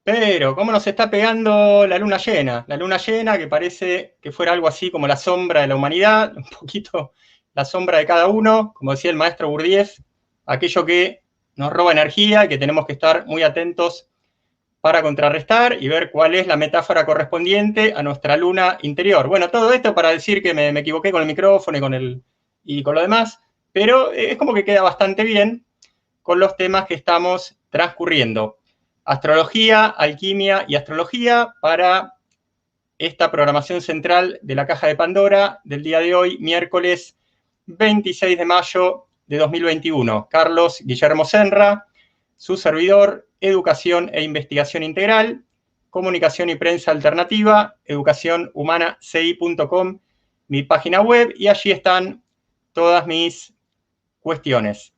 Pero, ¿cómo nos está pegando la luna llena? La luna llena que parece que fuera algo así como la sombra de la humanidad, un poquito la sombra de cada uno, como decía el maestro Gurdjieff, aquello que nos roba energía y que tenemos que estar muy atentos para contrarrestar y ver cuál es la metáfora correspondiente a nuestra luna interior. Bueno, todo esto para decir que me equivoqué con el micrófono y con lo demás, pero es como que queda bastante bien con los temas que estamos transcurriendo. Astrología, alquimia y astrología para esta programación central de la Caja de Pandora del día de hoy, miércoles 26 de mayo de 2021. Carlos Guillermo Senra, su servidor, Educación e Investigación Integral, Comunicación y Prensa Alternativa, educacionhumanaci.com, mi página web, y allí están todas mis cuestiones.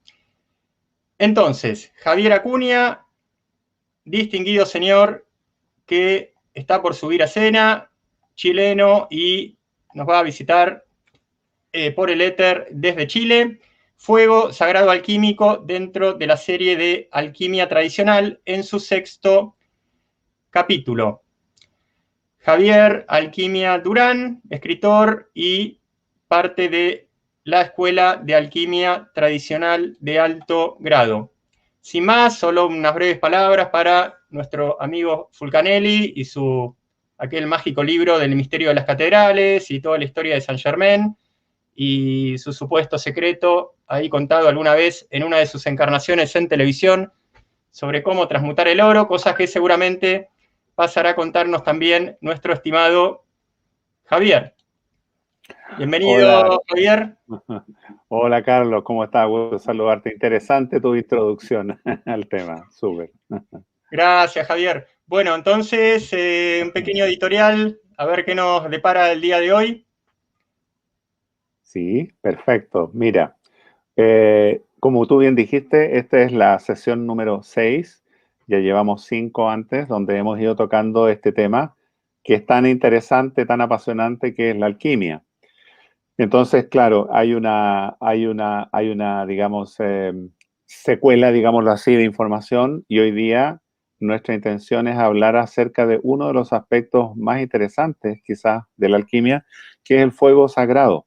Entonces, Javier Acuña, distinguido señor que está por subir a escena, chileno, y nos va a visitar por el éter desde Chile. Fuego Sagrado Alquímico dentro de la serie de Alquimia Tradicional en su 6º capítulo. Javier Alquimia Durán, escritor y parte de la Escuela de Alquimia Tradicional de Alto Grado. Sin más, solo unas breves palabras para nuestro amigo Fulcanelli y aquel mágico libro del misterio de las catedrales y toda la historia de San Germain y su supuesto secreto, ahí contado alguna vez en una de sus encarnaciones en televisión, sobre cómo transmutar el oro, cosas que seguramente pasará a contarnos también nuestro estimado Javier. Bienvenido, Hola, Javier. hola Carlos, ¿cómo estás? Gusto saludarte. Interesante tu introducción al tema, súper. Gracias, Javier. Bueno, entonces, un pequeño editorial, a ver qué nos depara el día de hoy. Sí, perfecto. Mira, como tú bien dijiste, esta es la sesión número 6. Ya llevamos 5 antes, donde hemos ido tocando este tema que es tan interesante, tan apasionante, que es la alquimia. Entonces, claro, hay una, digamos, secuela, digámoslo así, de información, y hoy día nuestra intención es hablar acerca de uno de los aspectos más interesantes, quizás, de la alquimia, que es el fuego sagrado.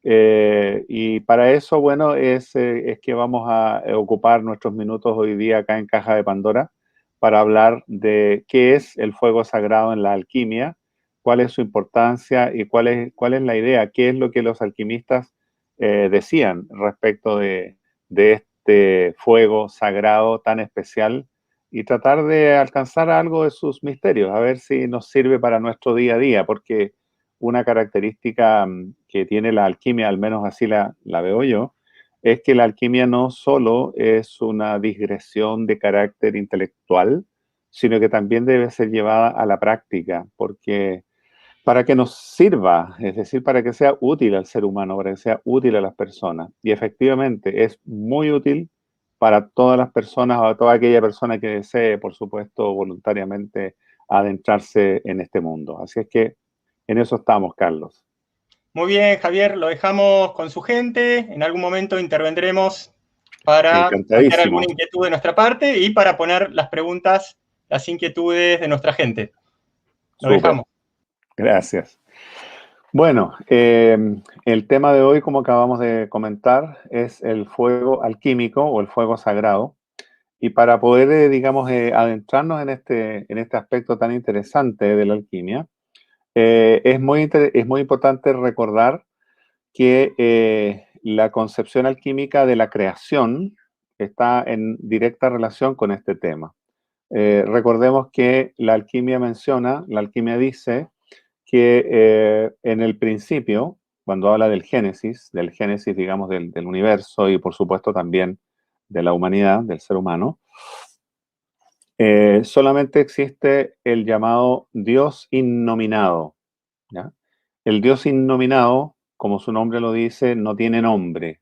Y para eso, bueno, es que vamos a ocupar nuestros minutos hoy día acá en Caja de Pandora para hablar de qué es el fuego sagrado en la alquimia, cuál es su importancia y cuál es la idea, qué es lo que los alquimistas decían respecto de este fuego sagrado tan especial y tratar de alcanzar algo de sus misterios, a ver si nos sirve para nuestro día a día, porque una característica que tiene la alquimia, al menos así la veo yo, es que la alquimia no solo es una digresión de carácter intelectual, sino que también debe ser llevada a la práctica, porque para que nos sirva, es decir, para que sea útil al ser humano, para que sea útil a las personas. Y efectivamente es muy útil para todas las personas o a toda aquella persona que desee, por supuesto, voluntariamente adentrarse en este mundo. Así es que en eso estamos, Carlos. Muy bien, Javier, lo dejamos con su gente. En algún momento intervendremos para plantear alguna Encantadísimo. inquietud de nuestra parte y para poner las preguntas, las inquietudes de nuestra gente. Lo Súper. dejamos. Gracias. Bueno, el tema de hoy, como acabamos de comentar, es el fuego alquímico o el fuego sagrado. Y para poder, digamos, adentrarnos en este aspecto tan interesante de la alquimia, es muy importante recordar que la concepción alquímica de la creación está en directa relación con este tema. Recordemos que la alquimia dice que en el principio, cuando habla del Génesis, digamos, del universo y por supuesto también de la humanidad, del ser humano, solamente existe el llamado Dios innominado, ¿ya? El Dios innominado, como su nombre lo dice, no tiene nombre,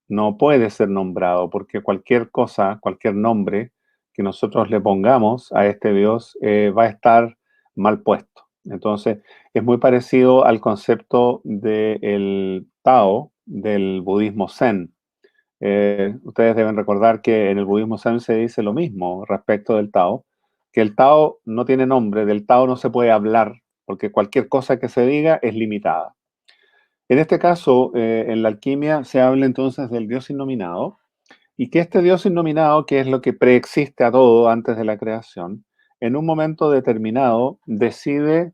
no puede ser nombrado, porque cualquier cosa, cualquier nombre que nosotros le pongamos a este Dios va a estar mal puesto. Entonces, es muy parecido al concepto del Tao, del budismo Zen. Ustedes deben recordar que en el budismo Zen se dice lo mismo respecto del Tao, que el Tao no tiene nombre, del Tao no se puede hablar, porque cualquier cosa que se diga es limitada. En este caso, en la alquimia se habla entonces del Dios innominado, y que este Dios innominado, que es lo que preexiste a todo antes de la creación, en un momento determinado decide,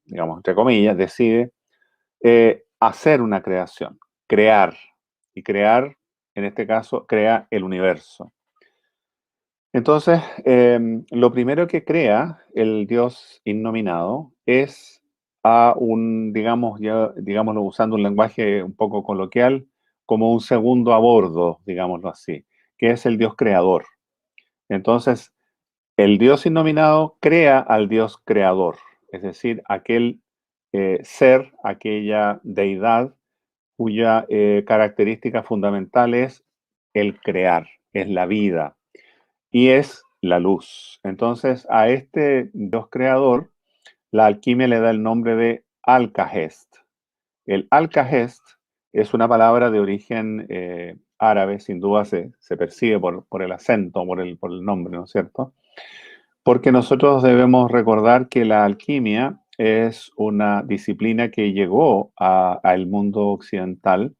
digamos, entre comillas, decide hacer una creación, crear, y crear, en este caso, crea el universo. Entonces, lo primero que crea el Dios innominado es a un, digamos, ya, digámoslo usando un lenguaje un poco coloquial, como un segundo a bordo, digámoslo así, que es el Dios creador. Entonces, el Dios innominado crea al Dios creador, es decir, aquel ser, aquella deidad cuya característica fundamental es el crear, es la vida y es la luz. Entonces, a este Dios creador, la alquimia le da el nombre de Alcahest. El Alcahest es una palabra de origen árabe, sin duda se percibe por el acento, por el nombre, ¿no es cierto? Porque nosotros debemos recordar que la alquimia es una disciplina que llegó al mundo occidental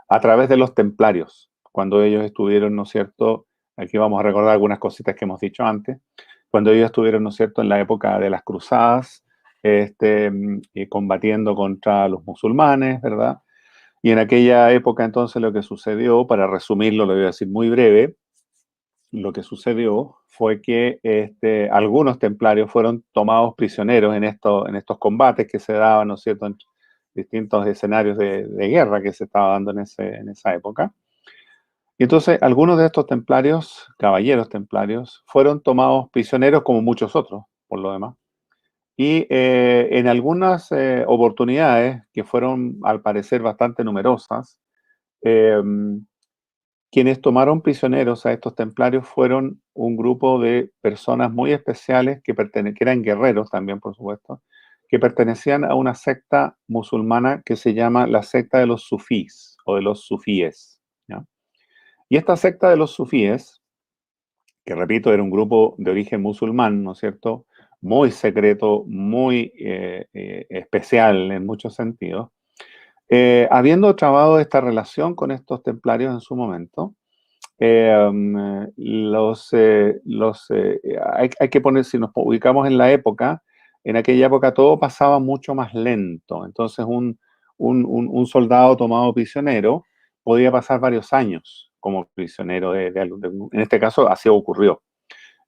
a través de los templarios, cuando ellos estuvieron, ¿no es cierto? Aquí vamos a recordar algunas cositas que hemos dicho antes. Cuando ellos estuvieron, ¿no es cierto?, en la época de las cruzadas, combatiendo contra los musulmanes, ¿verdad? Y en aquella época entonces lo que sucedió, para resumirlo, lo voy a decir muy breve, lo que sucedió fue que algunos templarios fueron tomados prisioneros en estos combates que se daban, ¿no es cierto?, en distintos escenarios de guerra que se estaba dando en esa época. Y entonces algunos de estos templarios, caballeros templarios, fueron tomados prisioneros como muchos otros, por lo demás. Y en algunas oportunidades, que fueron al parecer bastante numerosas, eh, quienes tomaron prisioneros a estos templarios fueron un grupo de personas muy especiales que eran guerreros también, por supuesto, que pertenecían a una secta musulmana que se llama la secta de los sufís o de los sufíes, ¿ya? Y esta secta de los sufíes, que repito, era un grupo de origen musulmán, ¿no es cierto? Muy secreto, muy especial en muchos sentidos. Habiendo trabado esta relación con estos templarios en su momento, hay que poner, si nos ubicamos en la época, en aquella época todo pasaba mucho más lento. Entonces, un soldado tomado prisionero podía pasar varios años como prisionero en este caso, así ocurrió.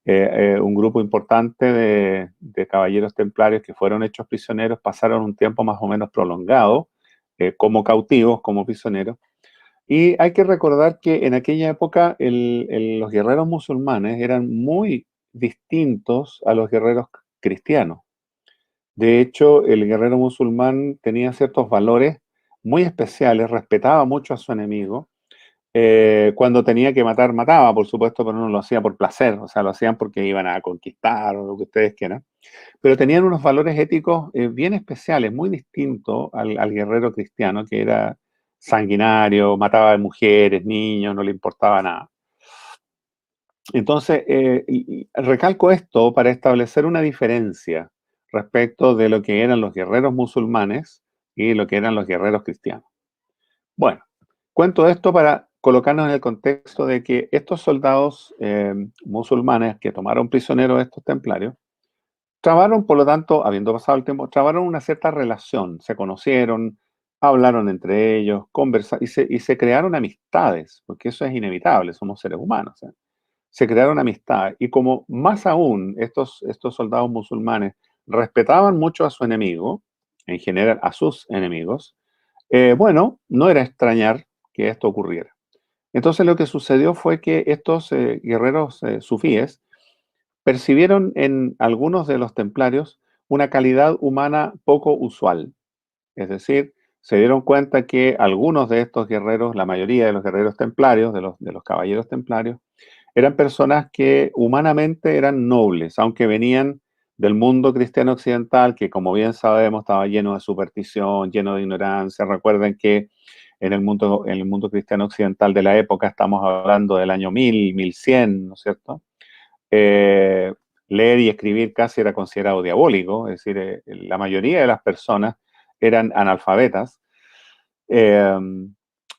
Un grupo importante de caballeros templarios que fueron hechos prisioneros pasaron un tiempo más o menos prolongado como cautivos, como prisioneros. Y hay que recordar que en aquella época los guerreros musulmanes eran muy distintos a los guerreros cristianos. De hecho, el guerrero musulmán tenía ciertos valores muy especiales, respetaba mucho a su enemigo. Cuando tenía que matar, mataba, por supuesto, pero no lo hacía por placer, o sea, lo hacían porque iban a conquistar o lo que ustedes quieran. Pero tenían unos valores éticos bien especiales, muy distintos al guerrero cristiano, que era sanguinario, mataba a mujeres, niños, no le importaba nada. Entonces, recalco esto para establecer una diferencia respecto de lo que eran los guerreros musulmanes y lo que eran los guerreros cristianos. Bueno, cuento esto para colocarnos en el contexto de que estos soldados musulmanes que tomaron prisioneros a estos templarios, trabaron, por lo tanto, habiendo pasado el tiempo, trabaron una cierta relación, se conocieron, hablaron entre ellos, conversaron y se crearon amistades, porque eso es inevitable, somos seres humanos. Se crearon amistades y como más aún estos soldados musulmanes respetaban mucho a su enemigo, en general a sus enemigos, bueno, no era extrañar que esto ocurriera. Entonces lo que sucedió fue que estos guerreros sufíes percibieron en algunos de los templarios una calidad humana poco usual. Es decir, se dieron cuenta que algunos de estos guerreros, la mayoría de los guerreros templarios, de los caballeros templarios, eran personas que humanamente eran nobles, aunque venían del mundo cristiano occidental, que como bien sabemos estaba lleno de superstición, lleno de ignorancia. Recuerden que en el mundo cristiano occidental de la época, estamos hablando del año 1000, 1100, ¿no es cierto? leer y escribir casi era considerado diabólico, es decir, la mayoría de las personas eran analfabetas,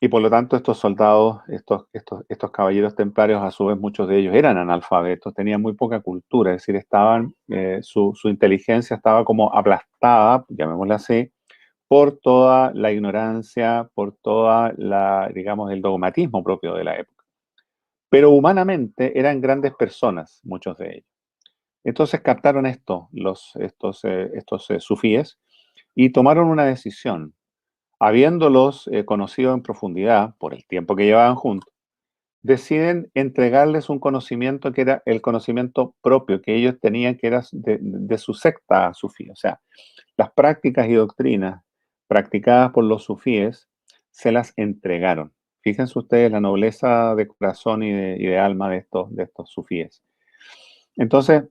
y por lo tanto estos soldados, estos caballeros templarios, a su vez muchos de ellos eran analfabetos, tenían muy poca cultura, es decir, su inteligencia estaba como aplastada, llamémosla así, por toda la ignorancia, por toda digamos, el dogmatismo propio de la época. Pero humanamente eran grandes personas, muchos de ellos. Entonces captaron estos sufíes, y tomaron una decisión. Habiéndolos conocido en profundidad por el tiempo que llevaban juntos, deciden entregarles un conocimiento que era el conocimiento propio que ellos tenían, que era de su secta sufí. O sea, las prácticas y doctrinas practicadas por los sufíes se las entregaron. Fíjense ustedes la nobleza de corazón y de alma de estos sufíes. Entonces,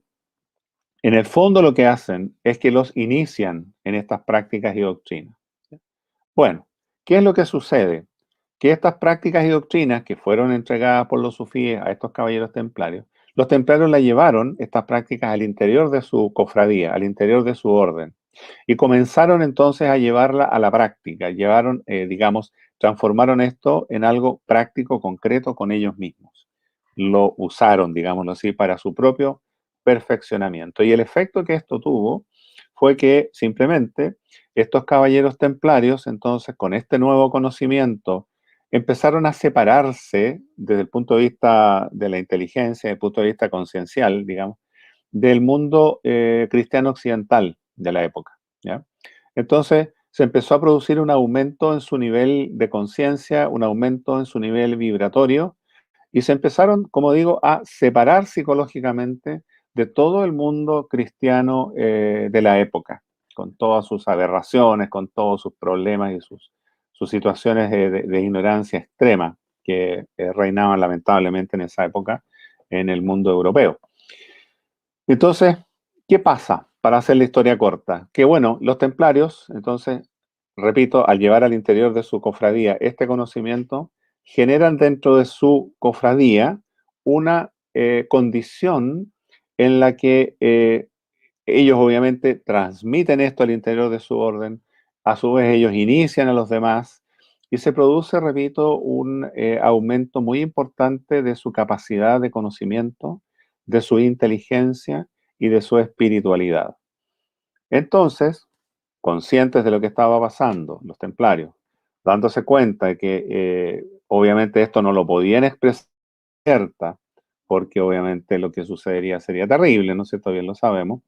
en el fondo lo que hacen es que los inician en estas prácticas y doctrinas. Bueno, ¿qué es lo que sucede? Que estas prácticas y doctrinas que fueron entregadas por los sufíes a estos caballeros templarios, los templarios la llevaron, estas prácticas, al interior de su cofradía, al interior de su orden, y comenzaron entonces a llevarla a la práctica, digamos, transformaron esto en algo práctico, concreto con ellos mismos. Lo usaron, digámoslo así, para su propio perfeccionamiento. Y el efecto que esto tuvo fue que simplemente estos caballeros templarios, entonces, con este nuevo conocimiento, empezaron a separarse desde el punto de vista de la inteligencia, desde el punto de vista conciencial, digamos, del mundo cristiano occidental de la época, ¿ya? Entonces, se empezó a producir un aumento en su nivel de conciencia, un aumento en su nivel vibratorio, y se empezaron, como digo, a separar psicológicamente de todo el mundo cristiano de la época, con todas sus aberraciones, con todos sus problemas y sus situaciones de ignorancia extrema que reinaban lamentablemente en esa época en el mundo europeo. Entonces, ¿qué pasa? Para hacer la historia corta, que bueno, los templarios, entonces, repito, al llevar al interior de su cofradía este conocimiento, generan dentro de su cofradía una condición en la que ellos obviamente transmiten esto al interior de su orden, a su vez ellos inician a los demás, y se produce, repito, un aumento muy importante de su capacidad de conocimiento, de su inteligencia y de su espiritualidad. Entonces, conscientes de lo que estaba pasando, los templarios, dándose cuenta de que obviamente esto no lo podían expresar, porque obviamente lo que sucedería sería terrible, ¿no es cierto? Bien lo sabemos,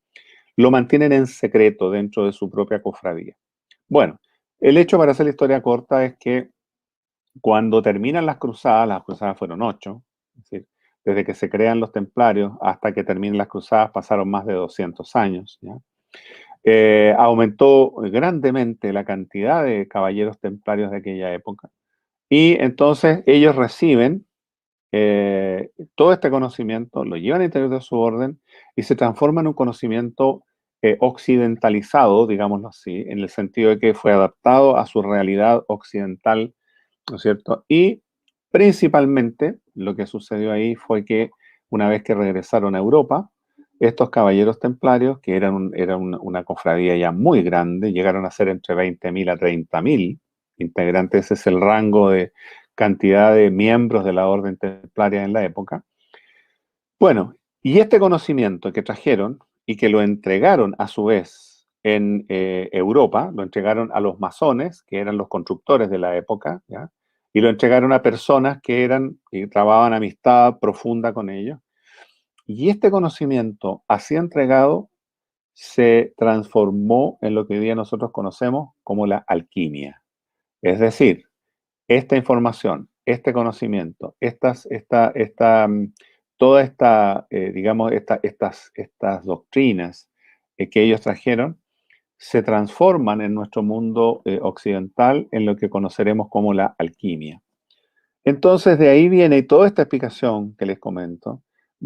lo mantienen en secreto dentro de su propia cofradía. Bueno, el hecho, para hacer la historia corta, es que cuando terminan las cruzadas fueron 8, es decir, desde que se crean los templarios hasta que terminan las cruzadas pasaron más de 200 años, ¿ya? Aumentó grandemente la cantidad de caballeros templarios de aquella época, y entonces ellos reciben todo este conocimiento, lo llevan al interior de su orden y se transforma en un conocimiento occidentalizado, digámoslo así, en el sentido de que fue adaptado a su realidad occidental, ¿no es cierto? Y principalmente lo que sucedió ahí fue que una vez que regresaron a Europa, estos caballeros templarios, que eran una cofradía ya muy grande, llegaron a ser entre 20.000 a 30.000 integrantes, ese es el rango de cantidad de miembros de la orden templaria en la época. Bueno, y este conocimiento que trajeron y que lo entregaron a su vez en Europa, lo entregaron a los masones, que eran los constructores de la época, ¿ya? Y lo entregaron a personas que trabajaban amistad profunda con ellos. Y este conocimiento, así entregado, se transformó en lo que hoy día nosotros conocemos como la alquimia. Es decir, esta información, este conocimiento, toda esta, digamos, estas doctrinas que ellos trajeron, se transforman en nuestro mundo occidental en lo que conoceremos como la alquimia. Entonces, de ahí viene, y toda esta explicación que les comento,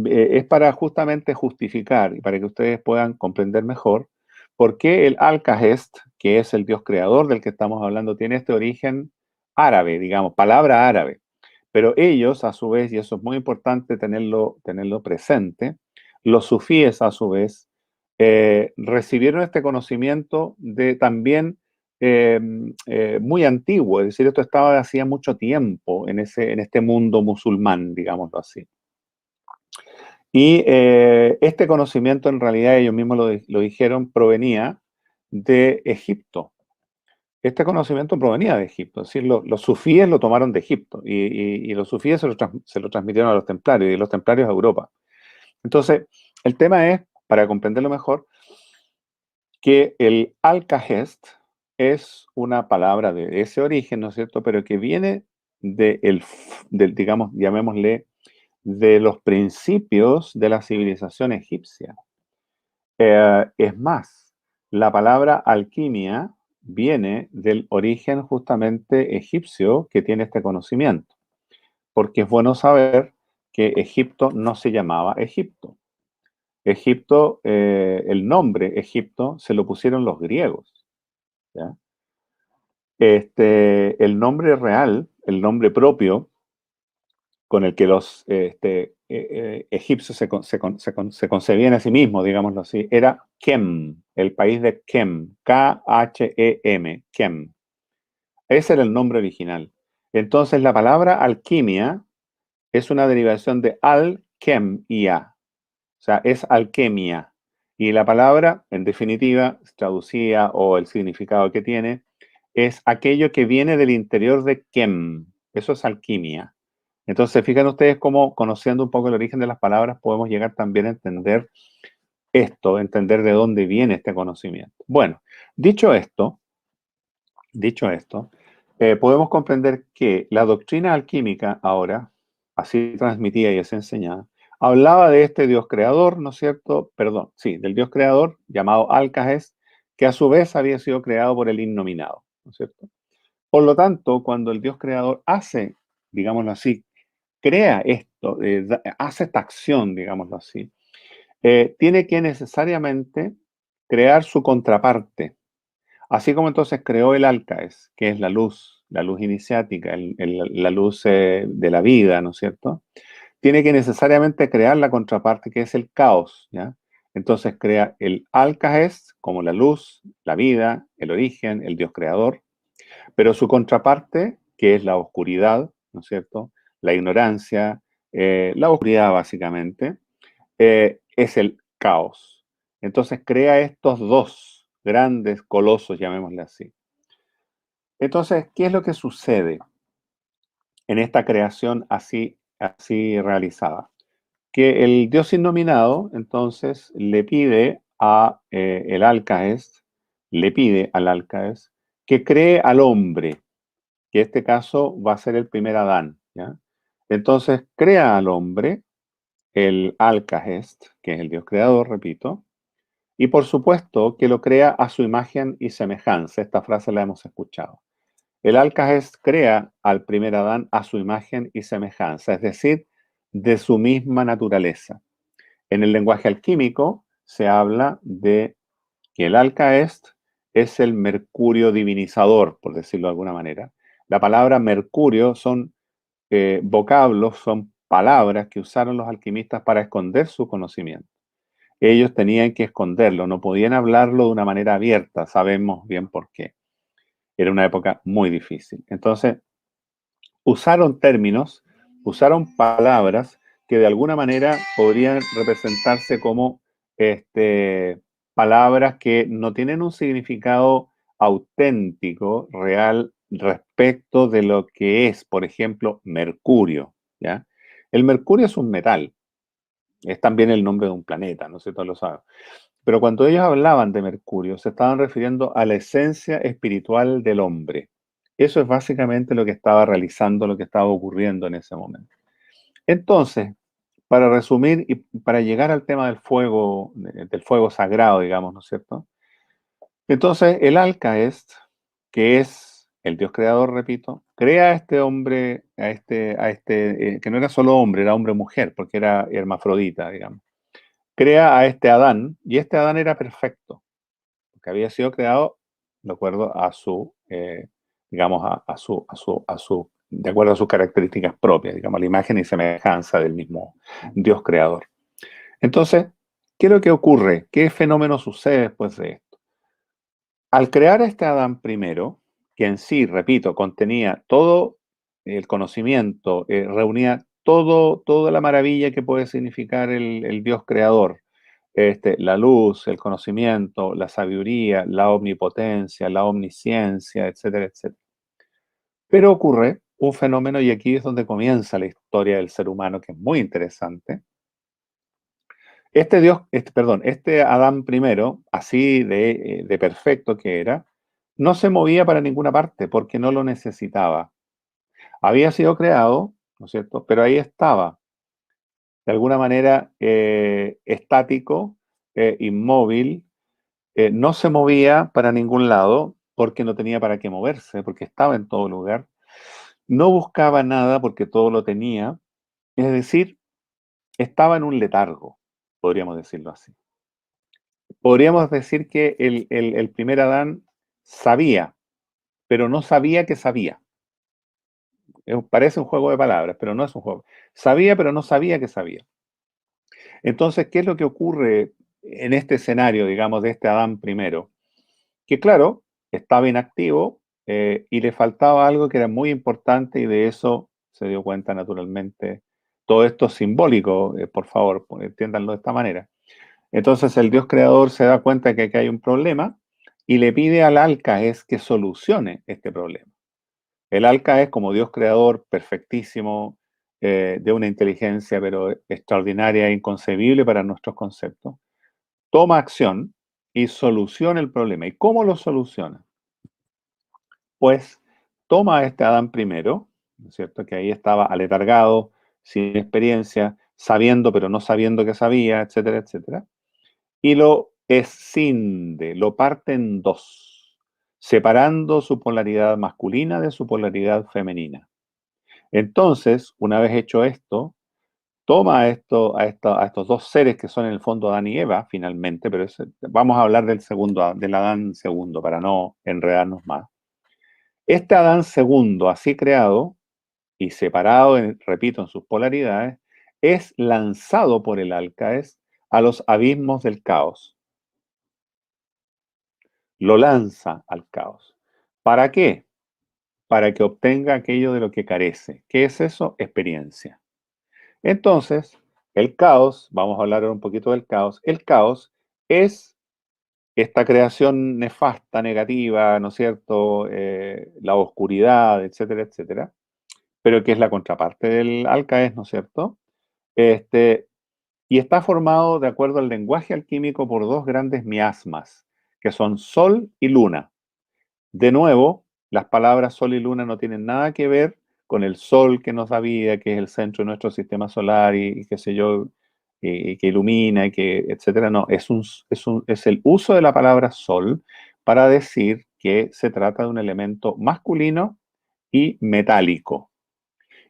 es para justamente justificar y para que ustedes puedan comprender mejor por qué el Alcahest, que es el dios creador del que estamos hablando, tiene este origen árabe, digamos, palabra árabe. Pero ellos, a su vez, y eso es muy importante tenerlo presente, los sufíes, a su vez, recibieron este conocimiento de también muy antiguo, es decir, esto estaba de hacía mucho tiempo en este mundo musulmán, digámoslo así. Y este conocimiento, en realidad, ellos mismos lo dijeron, provenía de Egipto. Este conocimiento provenía de Egipto, es decir, los sufíes lo tomaron de Egipto y los sufíes se lo transmitieron a los templarios y los templarios a Europa. Entonces, el tema es, para comprenderlo mejor, que el Alcahest es una palabra de ese origen, ¿no es cierto?, pero que viene digamos, llamémosle, de los principios de la civilización egipcia. Es más, la palabra alquimia viene del origen justamente egipcio que tiene este conocimiento, porque es bueno saber que Egipto no se llamaba Egipto. Egipto, el nombre Egipto se lo pusieron los griegos, ¿ya? El nombre real, el nombre propio con el que los egipcios se concebían a sí mismos, digámoslo así, era Kem, el país de Kem, K-H-E-M, Kem. Ese era el nombre original. Entonces la palabra alquimia es una derivación de alquemia, o sea, es alquimia. Y la palabra, en definitiva, traducida o el significado que tiene, es aquello que viene del interior de Kem. Eso es alquimia. Entonces, fíjense ustedes cómo, conociendo un poco el origen de las palabras, podemos llegar también a entender esto, entender de dónde viene este conocimiento. Bueno, dicho esto, podemos comprender que la doctrina alquímica ahora, así transmitida y así enseñada, hablaba de este Dios creador, ¿no es cierto? Perdón, sí, del Dios creador llamado Alcahest, que a su vez había sido creado por el innominado, ¿no es cierto? Por lo tanto, cuando el Dios creador hace, digámoslo así, crea esto, hace esta acción, digámoslo así, tiene que necesariamente crear su contraparte. Así como entonces creó el Alcaes, que es la luz iniciática, la luz de la vida, ¿no es cierto? Tiene que necesariamente crear la contraparte, que es el caos, ¿ya? Entonces crea el Alcaes como la luz, la vida, el origen, el Dios creador, pero su contraparte, que es la oscuridad, ¿no es cierto? La ignorancia, la oscuridad básicamente, es el caos. Entonces crea estos dos grandes colosos, llamémosle así. Entonces, ¿qué es lo que sucede en esta creación así realizada? Que el Dios innominado, entonces, le pide el Alcaes, le pide al Alcaes que cree al hombre, que en este caso va a ser el primer Adán, ¿ya? Entonces, crea al hombre, el Alcahest, que es el Dios creador, repito, y por supuesto que lo crea a su imagen y semejanza. Esta frase la hemos escuchado. El Alcahest crea al primer Adán a su imagen y semejanza, es decir, de su misma naturaleza. En el lenguaje alquímico se habla de que el Alcahest es el mercurio divinizador, por decirlo de alguna manera. La palabra mercurio son vocablos, son palabras que usaron los alquimistas para esconder su conocimiento. Ellos tenían que esconderlo, no podían hablarlo de una manera abierta, sabemos bien por qué. Era una época muy difícil. Entonces, usaron términos, usaron palabras que de alguna manera podrían representarse como palabras que no tienen un significado auténtico, real, respecto de lo que es, por ejemplo, mercurio, ¿ya? El mercurio es un metal, es también el nombre de un planeta, no sé si todos lo saben. Pero cuando ellos hablaban de Mercurio, se estaban refiriendo a la esencia espiritual del hombre. Eso es básicamente lo que estaba realizando, lo que estaba ocurriendo en ese momento. Entonces, para resumir y para llegar al tema del fuego sagrado, digamos, ¿no es cierto? Entonces, el Alcaest, que es el Dios creador, repito, crea a este hombre, que no era solo hombre, era hombre-mujer, porque era hermafrodita, digamos. Crea a este Adán, y este Adán era perfecto, porque había sido creado de acuerdo a su, digamos, de acuerdo a sus características propias, digamos, la imagen y semejanza del mismo Dios creador. Entonces, ¿Qué es lo que ocurre? ¿Qué fenómeno sucede después de esto? Al crear este Adán primero, que en sí, repito, contenía todo el conocimiento, reunía toda la maravilla que puede significar el Dios creador, la luz, el conocimiento, la sabiduría, la omnipotencia, la omnisciencia, etcétera, etcétera. Pero ocurre un fenómeno, y aquí es donde comienza la historia del ser humano, que es muy interesante. Este Adán primero, así de perfecto que era, no se movía para ninguna parte porque no lo necesitaba. Había sido creado, ¿no es cierto? Pero ahí estaba, de alguna manera estático, inmóvil, no se movía para ningún lado porque no tenía para qué moverse, porque estaba en todo lugar. No buscaba nada porque todo lo tenía. Es decir, estaba en un letargo, podríamos decirlo así. Podríamos decir que el primer Adán sabía, pero no sabía que sabía. Parece un juego de palabras, pero no es un juego. Sabía, pero no sabía que sabía. Entonces, ¿qué es lo que ocurre en este escenario, digamos, de este Adán primero? Que claro, estaba inactivo y le faltaba algo que era muy importante y de eso se dio cuenta naturalmente. Todo esto es simbólico, por favor, entiéndanlo de esta manera. Entonces el Dios creador se da cuenta que aquí hay un problema y le pide al Alcaes que solucione este problema. El Alcaes, como Dios creador perfectísimo, de una inteligencia pero extraordinaria e inconcebible para nuestros conceptos, toma acción y soluciona el problema. ¿Y cómo lo soluciona? Pues toma a este Adán primero, ¿no es cierto? Que ahí estaba aletargado, sin experiencia, sabiendo pero no sabiendo que sabía, etcétera, etcétera, y lo escinde, lo parte en dos, separando su polaridad masculina de su polaridad femenina. Entonces, una vez hecho esto, toma a estos dos seres que son en el fondo Adán y Eva, finalmente, pero vamos a hablar del Adán segundo, para no enredarnos más. Este Adán segundo, así creado y separado, repito, en sus polaridades, es lanzado por el Alcaes a los abismos del caos. Lo lanza al caos. ¿Para qué? Para que obtenga aquello de lo que carece. ¿Qué es eso? Experiencia. Entonces, el caos, vamos a hablar un poquito del caos. El caos es esta creación nefasta, negativa, ¿no es cierto? La oscuridad, etcétera, etcétera, pero que es la contraparte del alcaes, ¿no es cierto? Este, y está formado, de acuerdo al lenguaje alquímico, por dos grandes miasmas, que son Sol y Luna. De nuevo, las palabras Sol y Luna no tienen nada que ver con el Sol que nos da vida, que es el centro de nuestro sistema solar y qué sé yo, y que ilumina, y que, etcétera. No, es el uso de la palabra Sol para decir que se trata de un elemento masculino y metálico.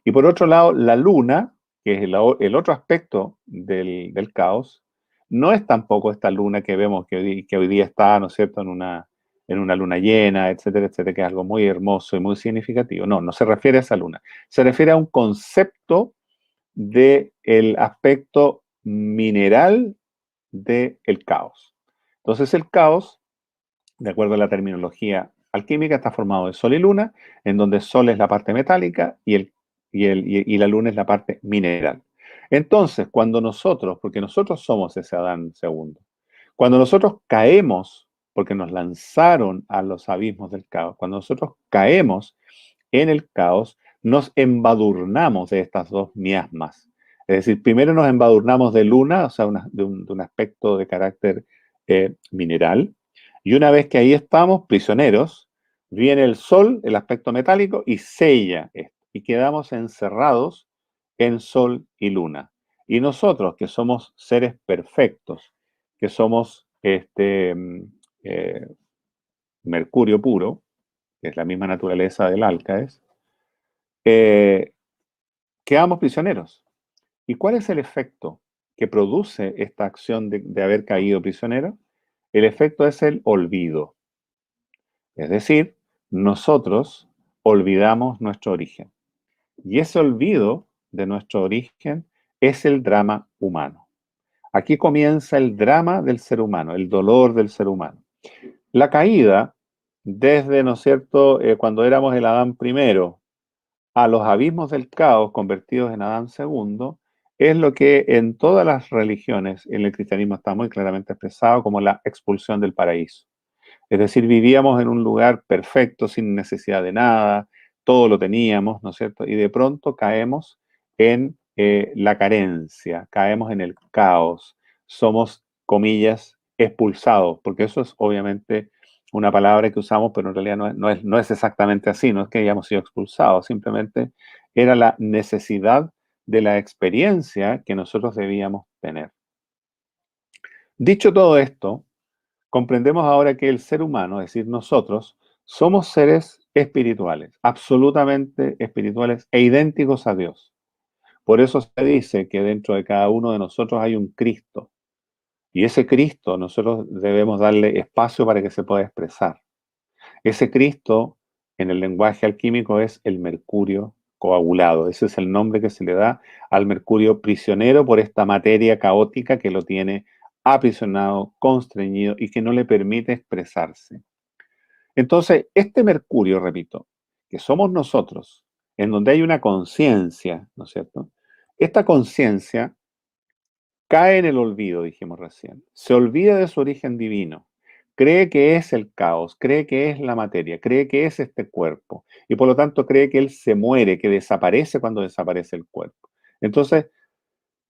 Y por otro lado, la Luna, que es el otro aspecto del caos, no es tampoco esta luna que vemos que hoy día está, ¿no es cierto?, en una luna llena, etcétera, etcétera, que es algo muy hermoso y muy significativo. No, no se refiere a esa luna. Se refiere a un concepto del aspecto mineral del caos. Entonces, el caos, de acuerdo a la terminología alquímica, está formado de Sol y Luna, en donde Sol es la parte metálica y la Luna es la parte mineral. Entonces, cuando nosotros, porque nosotros somos ese Adán segundo, cuando nosotros caemos, porque nos lanzaron a los abismos del caos, cuando nosotros caemos en el caos, nos embadurnamos de estas dos miasmas. Es decir, primero nos embadurnamos de luna, o sea, de un aspecto de carácter mineral, y una vez que ahí estamos, prisioneros, viene el sol, el aspecto metálico, y sella esto, y quedamos encerrados en sol y luna. Y nosotros, que somos seres perfectos, que somos mercurio puro, que es la misma naturaleza del Alcaes, eh, quedamos prisioneros. ¿Y cuál es el efecto que produce esta acción de haber caído prisionero? El efecto es el olvido. Es decir, nosotros olvidamos nuestro origen. Y ese olvido de nuestro origen es el drama humano. Aquí comienza el drama del ser humano, el dolor del ser humano. La caída, desde, ¿no es cierto?, cuando éramos el Adán primero, a los abismos del caos convertidos en Adán segundo, es lo que en todas las religiones, en el cristianismo está muy claramente expresado como la expulsión del paraíso. Es decir, vivíamos en un lugar perfecto, sin necesidad de nada, todo lo teníamos, ¿no es cierto? Y de pronto caemos en la carencia, caemos en el caos, somos, comillas, expulsados, porque eso es obviamente una palabra que usamos, pero en realidad no es exactamente así, no es que hayamos sido expulsados, simplemente era la necesidad de la experiencia que nosotros debíamos tener. Dicho todo esto, comprendemos ahora que el ser humano, es decir, nosotros, somos seres espirituales, absolutamente espirituales e idénticos a Dios. Por eso se dice que dentro de cada uno de nosotros hay un Cristo. Y ese Cristo nosotros debemos darle espacio para que se pueda expresar. Ese Cristo, en el lenguaje alquímico, es el mercurio coagulado. Ese es el nombre que se le da al mercurio prisionero por esta materia caótica que lo tiene aprisionado, constreñido y que no le permite expresarse. Entonces, este mercurio, repito, que somos nosotros, en donde hay una conciencia, ¿no es cierto? Esta conciencia cae en el olvido, dijimos recién. Se olvida de su origen divino. Cree que es el caos, cree que es la materia, cree que es este cuerpo. Y por lo tanto cree que él se muere, que desaparece cuando desaparece el cuerpo. Entonces,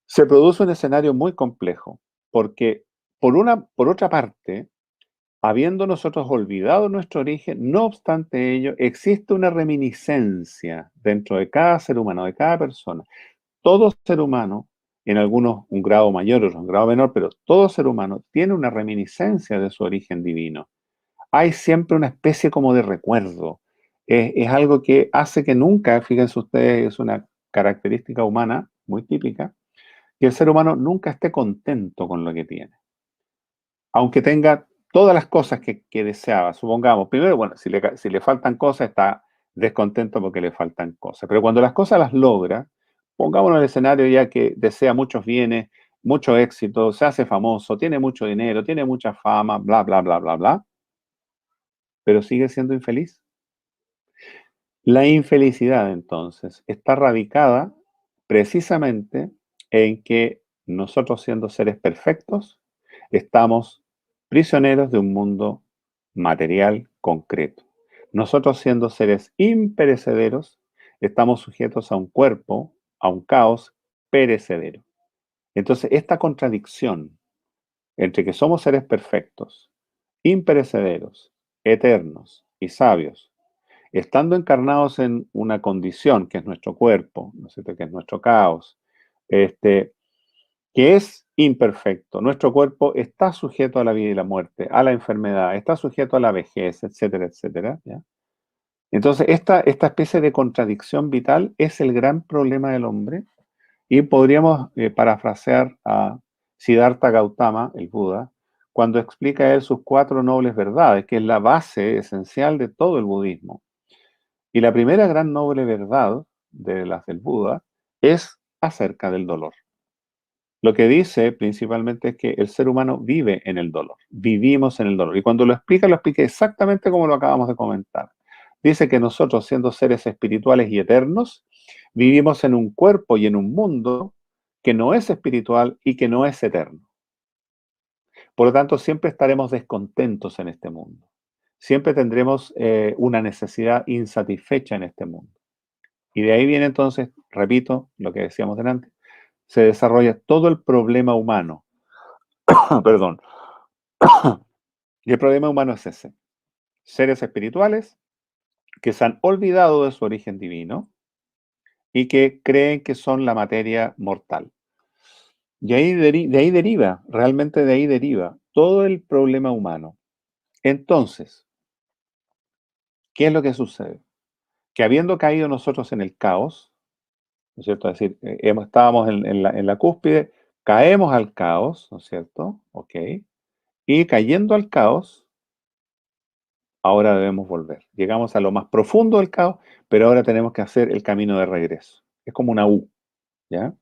se produce un escenario muy complejo, porque por otra parte, habiendo nosotros olvidado nuestro origen, no obstante ello, existe una reminiscencia dentro de cada ser humano, de cada persona. Todo ser humano, en algunos un grado mayor, otros un grado menor, pero todo ser humano tiene una reminiscencia de su origen divino. Hay siempre una especie como de recuerdo. Es algo que hace que nunca, fíjense ustedes, es una característica humana muy típica, que el ser humano nunca esté contento con lo que tiene. Aunque tenga todas las cosas que deseaba, supongamos, primero, bueno, si le faltan cosas, está descontento porque le faltan cosas. Pero cuando las cosas las logra, pongámonos en el escenario ya que desea muchos bienes, mucho éxito, se hace famoso, tiene mucho dinero, tiene mucha fama, bla, bla, bla, bla, bla, pero sigue siendo infeliz. La infelicidad, entonces, está radicada precisamente en que nosotros, siendo seres perfectos, estamos prisioneros de un mundo material concreto. Nosotros, siendo seres imperecederos, estamos sujetos a un cuerpo, a un caos perecedero. Entonces, esta contradicción entre que somos seres perfectos, imperecederos, eternos y sabios, estando encarnados en una condición que es nuestro cuerpo, ¿no es cierto?, que es nuestro caos, este, que es imperfecto. Nuestro cuerpo está sujeto a la vida y la muerte, a la enfermedad, está sujeto a la vejez, etcétera, etcétera, ¿ya? Entonces, esta especie de contradicción vital es el gran problema del hombre y podríamos parafrasear a Siddhartha Gautama, el Buda, cuando explica él sus 4 nobles verdades, que es la base esencial de todo el budismo. Y la primera gran noble verdad de las del Buda es acerca del dolor. Lo que dice principalmente es que el ser humano vive en el dolor, vivimos en el dolor. Y cuando lo explica exactamente como lo acabamos de comentar. Dice que nosotros, siendo seres espirituales y eternos, vivimos en un cuerpo y en un mundo que no es espiritual y que no es eterno. Por lo tanto, siempre estaremos descontentos en este mundo. Siempre tendremos una necesidad insatisfecha en este mundo. Y de ahí viene entonces, repito, lo que decíamos delante, se desarrolla todo el problema humano. Perdón. Y el problema humano es ese. Seres espirituales que se han olvidado de su origen divino y que creen que son la materia mortal. Y ahí de ahí deriva, realmente de ahí deriva todo el problema humano. Entonces, ¿qué es lo que sucede? Que habiendo caído nosotros en el caos, ¿no es cierto? Es decir, estábamos en la cúspide, caemos al caos, ¿no es cierto? Ok. Y cayendo al caos, ahora debemos volver. Llegamos a lo más profundo del caos, pero ahora tenemos que hacer el camino de regreso. Es como una U, ¿ya?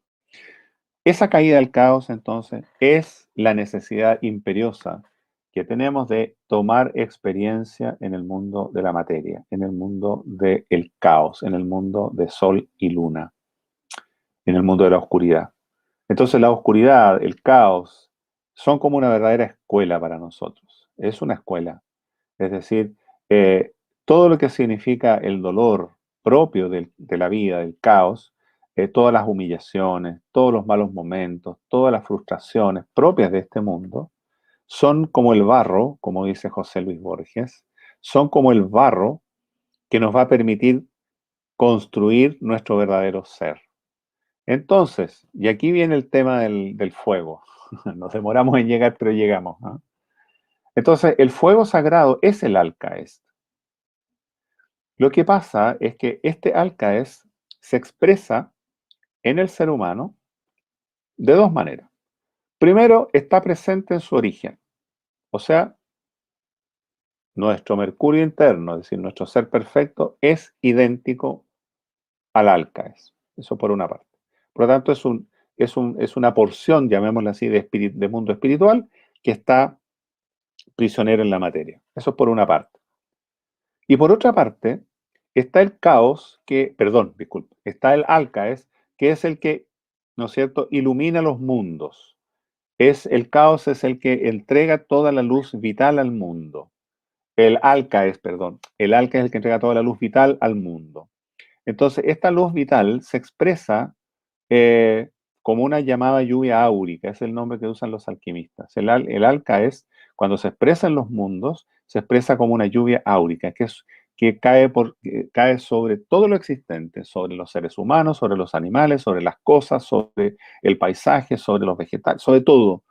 Esa caída del caos, entonces, es la necesidad imperiosa que tenemos de tomar experiencia en el mundo de la materia, en el mundo del caos, en el mundo de sol y luna, en el mundo de la oscuridad. Entonces la oscuridad, el caos, son como una verdadera escuela para nosotros. Es una escuela. Es decir, eh, todo lo que significa el dolor propio de la vida, del caos, todas las humillaciones, todos los malos momentos, todas las frustraciones propias de este mundo, son como el barro, como dice José Luis Borges, son como el barro que nos va a permitir construir nuestro verdadero ser. Entonces, y aquí viene el tema del fuego. Nos demoramos en llegar, pero llegamos, ¿no? Entonces, el fuego sagrado es el alcaes. Lo que pasa es que este alcaes se expresa en el ser humano de dos maneras. Primero, está presente en su origen, o sea, nuestro mercurio interno, es decir, nuestro ser perfecto, es idéntico al alcaes. Eso por una parte. Por lo tanto, es una porción, llamémosla así, de mundo espiritual que está prisionero en la materia. Eso es por una parte. Y por otra parte, está el caos disculpe, está el alcaes, que es el que, ¿no es cierto?, ilumina los mundos. El caos es el que entrega toda la luz vital al mundo. El alcaes es el que entrega toda la luz vital al mundo. Entonces, esta luz vital se expresa como una llamada lluvia áurica, es el nombre que usan los alquimistas. El alcaes, cuando se expresa en los mundos, se expresa como una lluvia áurica, que cae sobre todo lo existente, sobre los seres humanos, sobre los animales, sobre las cosas, sobre el paisaje, sobre los vegetales, sobre todo.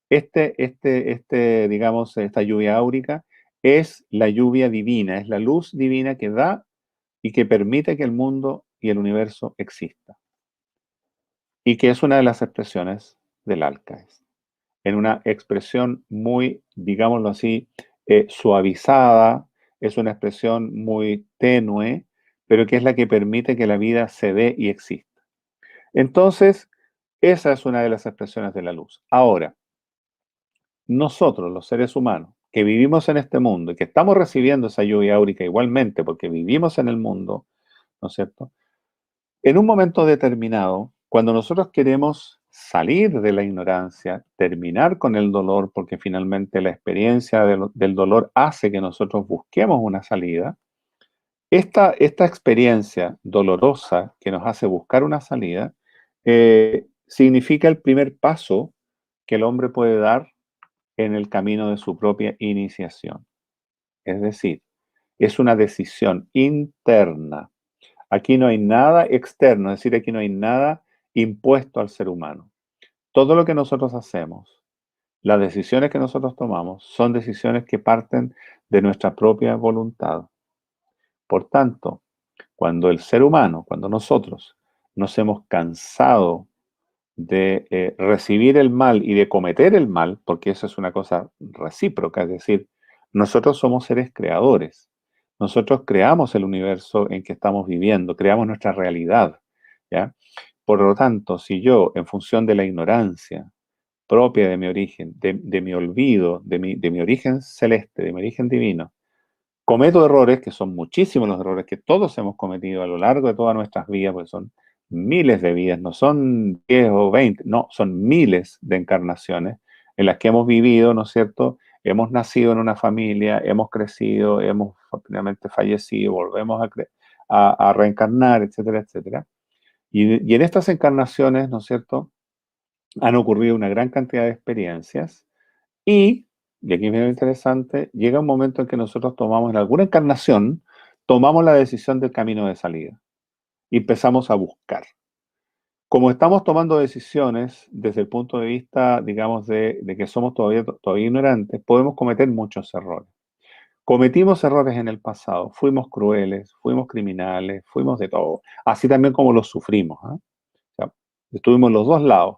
Digamos, esta lluvia áurica es la lluvia divina, es la luz divina que da y que permite que el mundo y el universo exista. Y que es una de las expresiones del alcaes. En una expresión muy, digámoslo así, suavizada, es una expresión muy tenue, pero que es la que permite que la vida se dé y exista. Entonces, esa es una de las expresiones de la luz. Ahora, nosotros, los seres humanos, que vivimos en este mundo y que estamos recibiendo esa lluvia áurica igualmente, porque vivimos en el mundo, ¿no es cierto? En un momento determinado, cuando nosotros queremos salir de la ignorancia, terminar con el dolor, porque finalmente la experiencia del dolor hace que nosotros busquemos una salida, esta experiencia dolorosa que nos hace buscar una salida, significa el primer paso que el hombre puede dar en el camino de su propia iniciación. Es decir, es una decisión interna. Aquí no hay nada externo, es decir, aquí no hay nada impuesto al ser humano. Todo lo que nosotros hacemos, las decisiones que nosotros tomamos, son decisiones que parten de nuestra propia voluntad. Por tanto, cuando el ser humano, cuando nosotros nos hemos cansado de recibir el mal y de cometer el mal, porque eso es una cosa recíproca, es decir, nosotros somos seres creadores. Nosotros creamos el universo en que estamos viviendo, creamos nuestra realidad, ¿ya? Por lo tanto, si yo, en función de la ignorancia propia de mi origen, de mi olvido, de mi origen celeste, de mi origen divino, cometo errores, que son muchísimos los errores que todos hemos cometido a lo largo de todas nuestras vidas, porque son miles de vidas, no son 10 o 20, no, son miles de encarnaciones en las que hemos vivido, ¿no es cierto? Hemos nacido en una familia, hemos crecido, hemos finalmente fallecido, volvemos a reencarnar, etcétera, etcétera. Y en estas encarnaciones, ¿no es cierto?, han ocurrido una gran cantidad de experiencias y aquí viene lo interesante, llega un momento en que nosotros tomamos, en alguna encarnación, tomamos la decisión del camino de salida y empezamos a buscar. Como estamos tomando decisiones desde el punto de vista, digamos, de que somos todavía ignorantes, podemos cometer muchos errores. Cometimos errores en el pasado, fuimos crueles, fuimos criminales, fuimos de todo, así también como los sufrimos, ¿eh? O sea, estuvimos en los dos lados.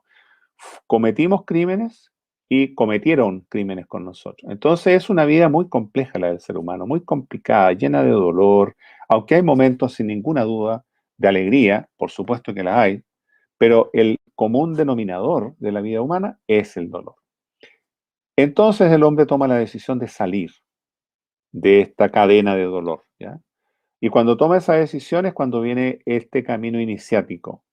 Cometimos crímenes y cometieron crímenes con nosotros. Entonces es una vida muy compleja la del ser humano, muy complicada, llena de dolor, aunque hay momentos sin ninguna duda de alegría, por supuesto que la hay, pero común denominador de la vida humana es el dolor. Entonces el hombre toma la decisión de salir de esta cadena de dolor, ¿ya? Y cuando toma esa decisión es cuando viene este camino iniciático.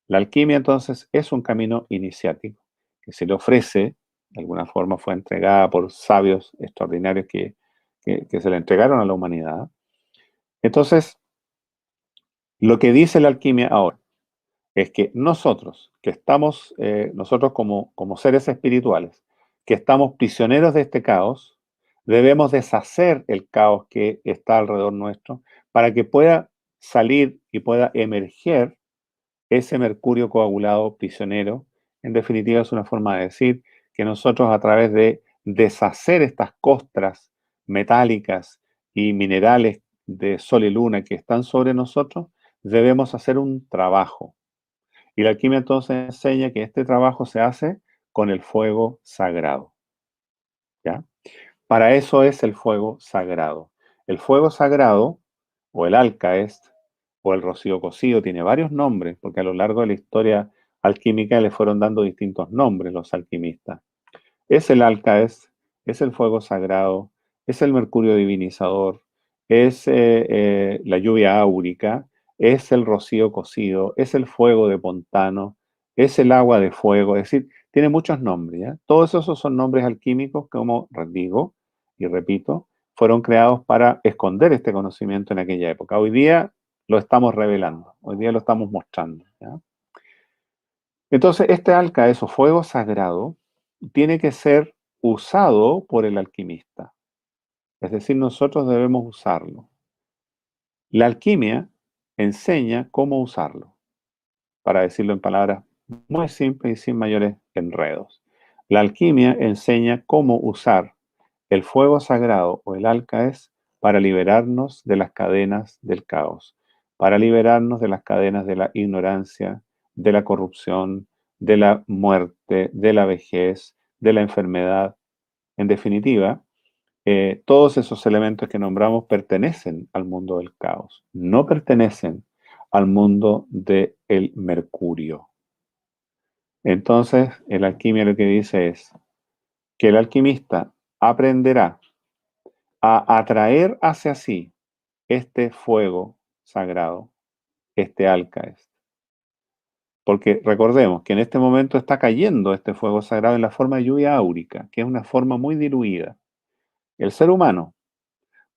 La alquimia entonces es un camino iniciático que se le ofrece, de alguna forma fue entregada por sabios extraordinarios que se le entregaron a la humanidad. Entonces, lo que dice la alquimia ahora es que nosotros, que estamos, nosotros como seres espirituales, que estamos prisioneros de este caos, debemos deshacer el caos que está alrededor nuestro para que pueda salir y pueda emerger ese mercurio coagulado prisionero. En definitiva, es una forma de decir que nosotros, a través de deshacer estas costras metálicas y minerales de sol y luna que están sobre nosotros, debemos hacer un trabajo. Y la alquimia entonces enseña que este trabajo se hace con el fuego sagrado, ¿ya? Para eso es el fuego sagrado. El fuego sagrado, o el alcaest, o el rocío cocido, tiene varios nombres, porque a lo largo de la historia alquímica le fueron dando distintos nombres los alquimistas. Es el alcaest, es el fuego sagrado, es el mercurio divinizador, es la lluvia áurica, es el rocío cocido, es el fuego de Pontano, es el agua de fuego, es decir, tiene muchos nombres, ¿ya? Todos esos son nombres alquímicos que, como digo y repito, fueron creados para esconder este conocimiento en aquella época. Hoy día lo estamos revelando, hoy día lo estamos mostrando, ¿ya? Entonces, este alcaes o fuego sagrado tiene que ser usado por el alquimista. Es decir, nosotros debemos usarlo. La alquimia enseña cómo usarlo, para decirlo en palabras muy simples y sin mayores enredos. La alquimia enseña cómo usar el fuego sagrado o el alcaes para liberarnos de las cadenas del caos, para liberarnos de las cadenas de la ignorancia, de la corrupción, de la muerte, de la vejez, de la enfermedad. En definitiva, todos esos elementos que nombramos pertenecen al mundo del caos, no pertenecen al mundo del mercurio. Entonces, la alquimia lo que dice es que el alquimista aprenderá a atraer hacia sí este fuego sagrado, este alcaes. Porque recordemos que en este momento está cayendo este fuego sagrado en la forma de lluvia áurica, que es una forma muy diluida. El ser humano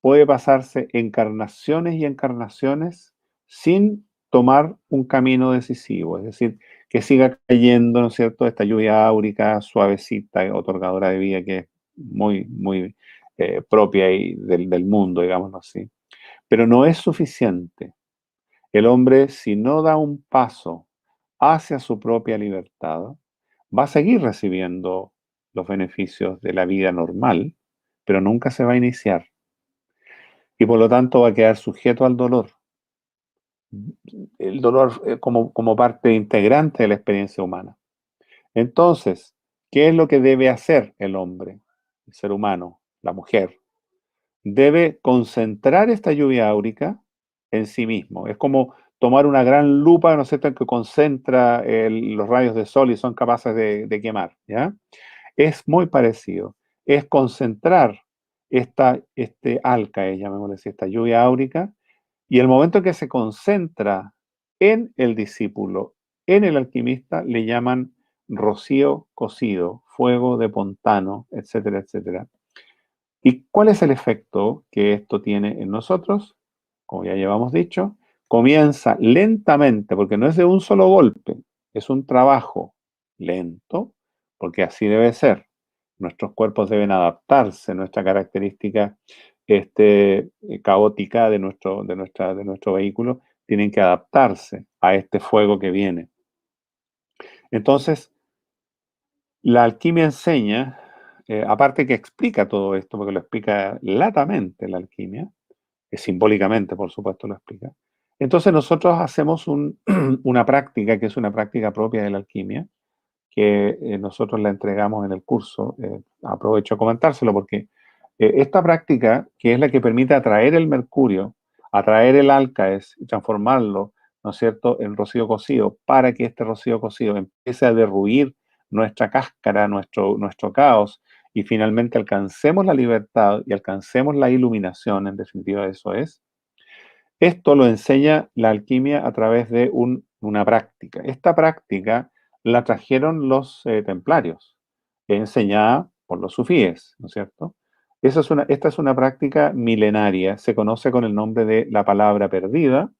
puede pasarse encarnaciones y encarnaciones sin tomar un camino decisivo, es decir, que siga cayendo, ¿no es cierto?, esta lluvia áurica, suavecita, otorgadora de vida, que es muy, muy propia y del mundo, digámoslo así. Pero no es suficiente. El hombre, si no da un paso hacia su propia libertad, va a seguir recibiendo los beneficios de la vida normal, pero nunca se va a iniciar. Y por lo tanto va a quedar sujeto al dolor. El dolor como parte integrante de la experiencia humana. Entonces, ¿qué es lo que debe hacer el hombre, el ser humano, la mujer? Debe concentrar esta lluvia áurica en sí mismo. Es como tomar una gran lupa, ¿no es cierto?, que concentra los rayos de sol y son capaces de quemar, ¿ya? Es muy parecido. Es concentrar este alcae, llamémosle así, esta lluvia áurica, y el momento en que se concentra en el discípulo, en el alquimista, le llaman rocío cocido, fuego de Pontano, etcétera, etcétera. ¿Y cuál es el efecto que esto tiene en nosotros? Como ya llevamos dicho, comienza lentamente, porque no es de un solo golpe, es un trabajo lento, porque así debe ser. Nuestros cuerpos deben adaptarse, nuestra característica caótica de nuestro vehículo tienen que adaptarse a este fuego que viene. Entonces, la alquimia enseña, aparte que explica todo esto, porque lo explica latamente la alquimia, simbólicamente, por supuesto, lo explica. Entonces nosotros hacemos una práctica que es una práctica propia de la alquimia, que nosotros la entregamos en el curso. Aprovecho a comentárselo porque esta práctica, que es la que permite atraer el mercurio, atraer el alcaes y transformarlo, ¿no es cierto?, el rocío cocido, para que este rocío cocido empiece a derruir nuestra cáscara, nuestro caos, y finalmente alcancemos la libertad y alcancemos la iluminación, en definitiva eso es. Esto lo enseña la alquimia a través de una práctica. Esta práctica la trajeron los templarios, enseñada por los sufíes, ¿no es cierto? Esta es una práctica milenaria, se conoce con el nombre de la palabra perdida,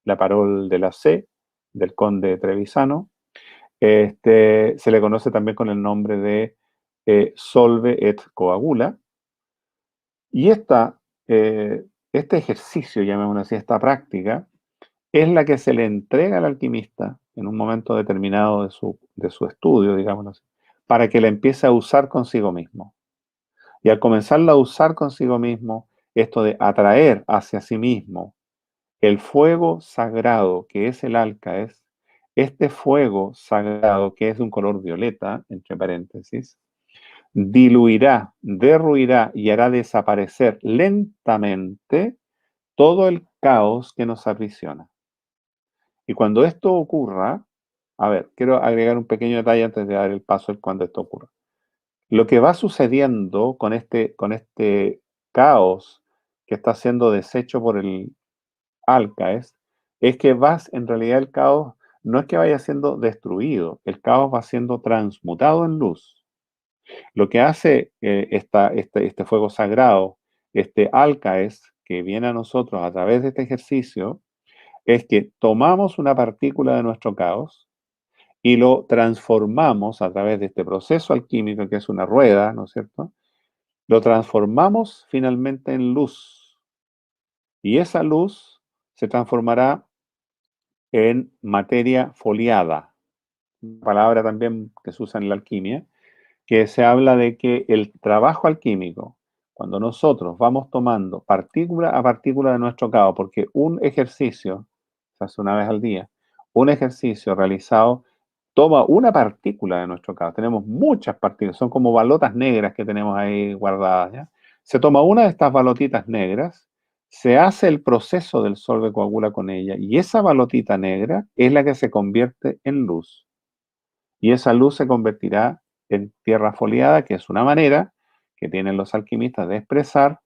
la parole de la C, del conde Trevisano. Se le conoce también con el nombre de solve et coagula. Y este ejercicio, llamémoslo así, esta práctica, es la que se le entrega al alquimista en un momento determinado de su estudio, digámoslo así, para que la empiece a usar consigo mismo. Y al comenzarla a usar consigo mismo, esto de atraer hacia sí mismo el fuego sagrado que es el alcaes, este fuego sagrado que es de un color violeta, entre paréntesis, diluirá, derruirá y hará desaparecer lentamente todo el caos que nos aprisiona. Y cuando esto ocurra, a ver, quiero agregar un pequeño detalle antes de dar el paso en cuando esto ocurra. Lo que va sucediendo con este caos que está siendo deshecho por el alcaes es que en realidad el caos no es que vaya siendo destruido, el caos va siendo transmutado en luz. Lo que hace este fuego sagrado, este alcaes que viene a nosotros a través de este ejercicio, es que tomamos una partícula de nuestro caos y lo transformamos a través de este proceso alquímico, que es una rueda, ¿no es cierto? Lo transformamos finalmente en luz. Y esa luz se transformará en materia foliada, una palabra también que se usa en la alquimia, que se habla de que el trabajo alquímico, cuando nosotros vamos tomando partícula a partícula de nuestro caos, porque un ejercicio se hace una vez al día, un ejercicio realizado toma una partícula de nuestro caos. Tenemos muchas partículas, son como balotas negras que tenemos ahí guardadas, ¿ya? Se toma una de estas balotitas negras, se hace el proceso del solve coagula con ella, y esa balotita negra es la que se convierte en luz. Y esa luz se convertirá en tierra foliada, que es una manera que tienen los alquimistas de expresar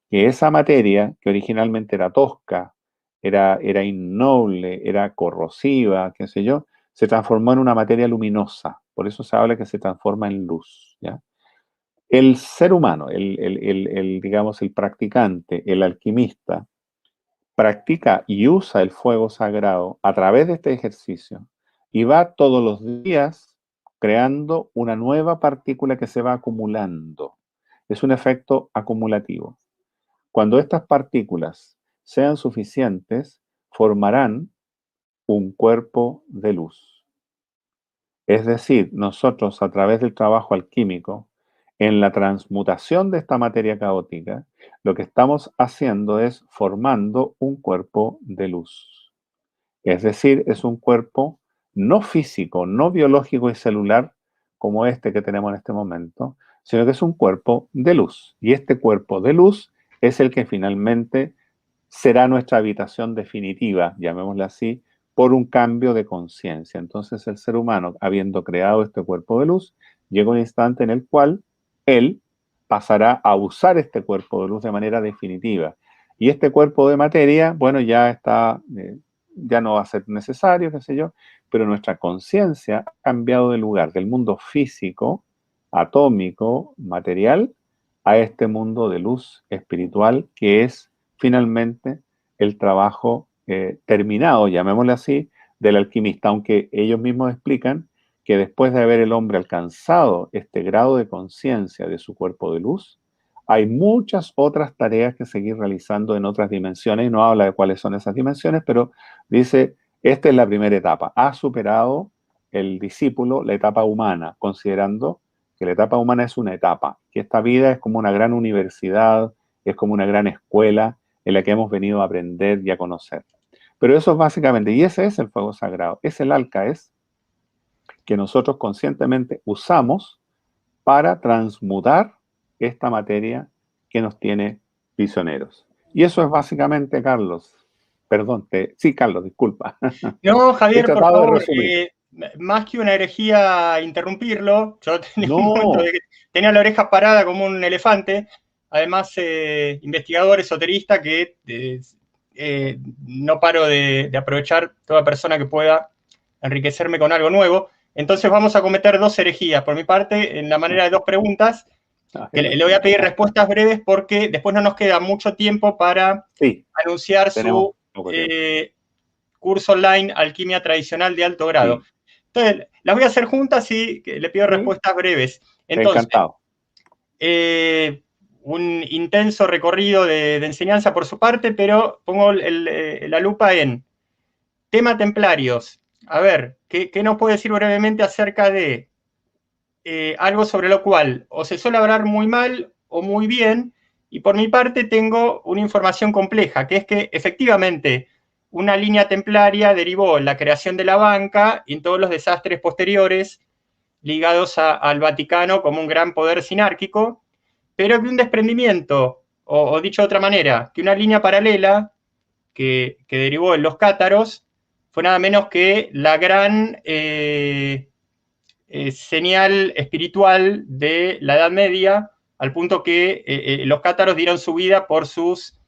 que esa materia, que originalmente era tosca, era innoble, era corrosiva, qué sé yo, se transformó en una materia luminosa. Por eso se habla que se transforma en luz, ¿ya? El ser humano, digamos, el practicante, el alquimista, practica y usa el fuego sagrado a través de este ejercicio y va todos los días creando una nueva partícula que se va acumulando. Es un efecto acumulativo. Cuando estas partículas sean suficientes, formarán un cuerpo de luz. Es decir, nosotros a través del trabajo alquímico, en la transmutación de esta materia caótica, lo que estamos haciendo es formando un cuerpo de luz. Es decir, es un cuerpo no físico, no biológico y celular como este que tenemos en este momento, sino que es un cuerpo de luz. Y este cuerpo de luz es el que finalmente será nuestra habitación definitiva, llamémosla así, por un cambio de conciencia. Entonces el ser humano, habiendo creado este cuerpo de luz, llega un instante en el cual él pasará a usar este cuerpo de luz de manera definitiva. Y este cuerpo de materia, bueno, ya no va a ser necesario, qué sé yo, pero nuestra conciencia ha cambiado de lugar, del mundo físico, atómico, material, a este mundo de luz espiritual, que es finalmente el trabajo terminado, llamémosle así, del alquimista, aunque ellos mismos explican que después de haber el hombre alcanzado este grado de conciencia de su cuerpo de luz, hay muchas otras tareas que seguir realizando en otras dimensiones, y no habla de cuáles son esas dimensiones, pero dice, esta es la primera etapa. Ha superado el discípulo la etapa humana, considerando que la etapa humana es una etapa, que esta vida es como una gran universidad, es como una gran escuela en la que hemos venido a aprender y a conocer. Pero eso es básicamente, y ese es el fuego sagrado, es el alcaes que nosotros conscientemente usamos para transmutar esta materia que nos tiene prisioneros. Y eso es básicamente, Carlos. Perdón, sí, Carlos, disculpa. No, He Javier, por tratado de favor, resumir. más que una herejía interrumpirlo, yo tenía un momento No, de que tenía la oreja parada como un elefante, además investigador esoterista que no paro de aprovechar toda persona que pueda enriquecerme con algo nuevo. Entonces vamos a cometer dos herejías. Por mi parte, en la manera de dos preguntas, a que ver, le voy a pedir respuestas breves porque después no nos queda mucho tiempo para sí, anunciar tenemos su poco tiempo. curso online Alquimia Tradicional de Alto Grado. Sí, Entonces, las voy a hacer juntas y le pido sí, respuestas breves. Entonces, encantado. un intenso recorrido de enseñanza por su parte, pero pongo la lupa en tema templarios. A ver, ¿qué nos puede decir brevemente acerca de algo sobre lo cual o se suele hablar muy mal o muy bien? Y por mi parte tengo una información compleja, que es que efectivamente una línea templaria derivó en la creación de la banca y en todos los desastres posteriores ligados al Vaticano como un gran poder sinárquico, pero que un desprendimiento, o dicho de otra manera, que una línea paralela que derivó en los cátaros fue nada menos que la gran señal espiritual de la Edad Media, al punto que los cátaros dieron su vida por sus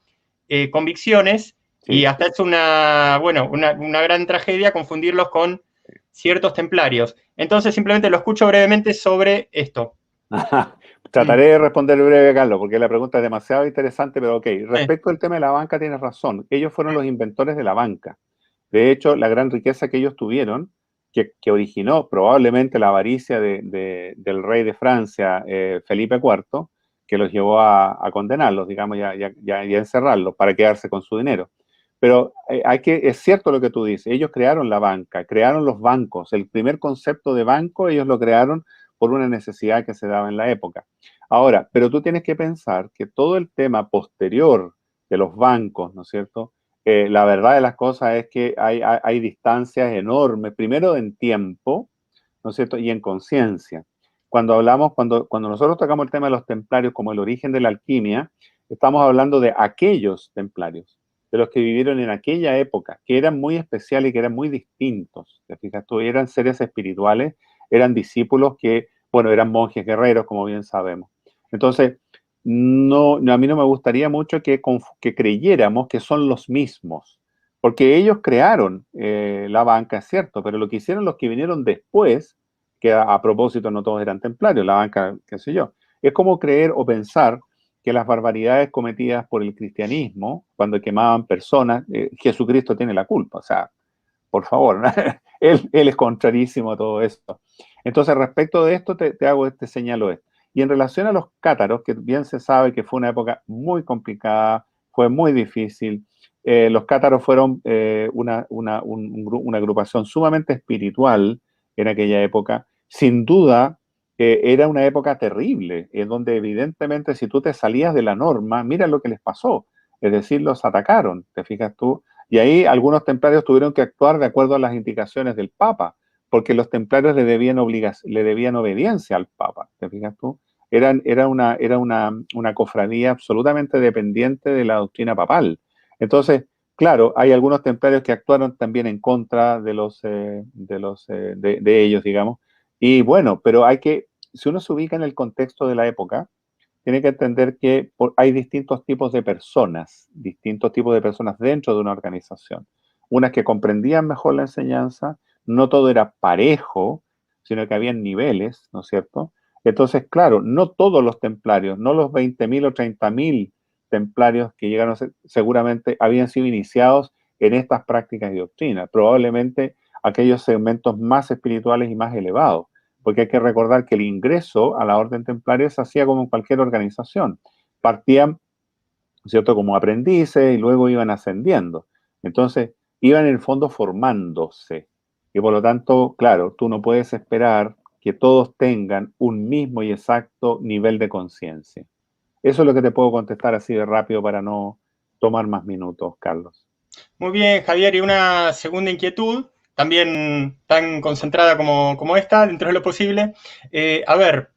convicciones, y Sí. hasta es una gran tragedia confundirlos con ciertos templarios. Entonces simplemente lo escucho brevemente sobre esto. Trataré de responder breve, Carlos, porque la pregunta es demasiado interesante, pero ok. Sí, Respecto al tema de la banca, tienes razón. Ellos fueron los inventores de la banca. De hecho, la gran riqueza que ellos tuvieron, que originó probablemente la avaricia del rey de Francia, Felipe IV, que los llevó a condenarlos, digamos, y a encerrarlos para quedarse con su dinero. Pero es cierto lo que tú dices, ellos crearon la banca, crearon los bancos, el primer concepto de banco ellos lo crearon por una necesidad que se daba en la época. Ahora, pero tú tienes que pensar que todo el tema posterior de los bancos, ¿no es cierto? La verdad de las cosas es que hay distancias enormes, primero en tiempo, ¿no es cierto? Y en conciencia. Cuando nosotros tocamos el tema de los templarios como el origen de la alquimia, estamos hablando de aquellos templarios, de los que vivieron en aquella época, que eran muy especiales y que eran muy distintos. ¿Te fijas tú? Eran seres espirituales, eran discípulos que, bueno, eran monjes guerreros, como bien sabemos. Entonces, no, a mí no me gustaría mucho que creyéramos que son los mismos, porque ellos crearon la banca, es cierto, pero lo que hicieron los que vinieron después, que a propósito no todos eran templarios, la banca, qué sé yo, es como creer o pensar que las barbaridades cometidas por el cristianismo, cuando quemaban personas, Jesucristo tiene la culpa, o sea, por favor, ¿no? él es contrarísimo a todo esto. Entonces, respecto de esto, te hago señalo esto. Y en relación a los cátaros, que bien se sabe que fue una época muy complicada, fue muy difícil, los cátaros fueron una agrupación sumamente espiritual en aquella época. Sin duda, era una época terrible, en donde evidentemente si tú te salías de la norma, mira lo que les pasó. Es decir, los atacaron, ¿te fijas tú? Y ahí algunos templarios tuvieron que actuar de acuerdo a las indicaciones del Papa, porque los templarios le debían obediencia al Papa, ¿te fijas tú? Era una cofradía absolutamente dependiente de la doctrina papal. Entonces, claro, hay algunos templarios que actuaron también en contra de ellos, digamos. Y bueno, pero si uno se ubica en el contexto de la época, tiene que entender que hay distintos tipos de personas dentro de una organización. Unas que comprendían mejor la enseñanza, no todo era parejo, sino que había niveles, ¿no es cierto? Entonces, claro, no todos los templarios, no los 20.000 o 30.000 templarios que llegaron a ser, seguramente habían sido iniciados en estas prácticas y doctrinas, probablemente aquellos segmentos más espirituales y más elevados, porque hay que recordar que el ingreso a la orden templaria se hacía como en cualquier organización. Partían, ¿cierto?, como aprendices y luego iban ascendiendo. Entonces, iban en el fondo formándose. Y por lo tanto, claro, tú no puedes esperar que todos tengan un mismo y exacto nivel de conciencia. Eso es lo que te puedo contestar así de rápido para no tomar más minutos, Carlos. muy bien, Javier. Y una segunda inquietud, también tan concentrada como esta, dentro de lo posible. A ver,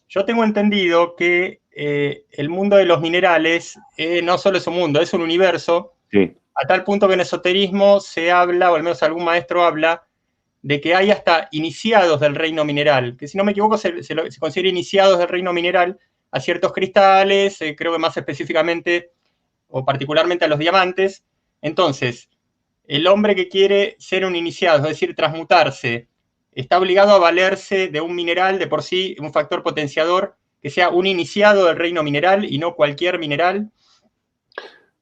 yo tengo entendido que el mundo de los minerales no solo es un mundo, es un universo Sí, a tal punto que en esoterismo se habla, o al menos algún maestro habla, de que hay hasta iniciados del reino mineral, que si no me equivoco se considera iniciados del reino mineral a ciertos cristales, creo que más específicamente o particularmente a los diamantes. Entonces, el hombre que quiere ser un iniciado, es decir, transmutarse, está obligado a valerse de un mineral de por sí, un factor potenciador, que sea un iniciado del reino mineral y no cualquier mineral.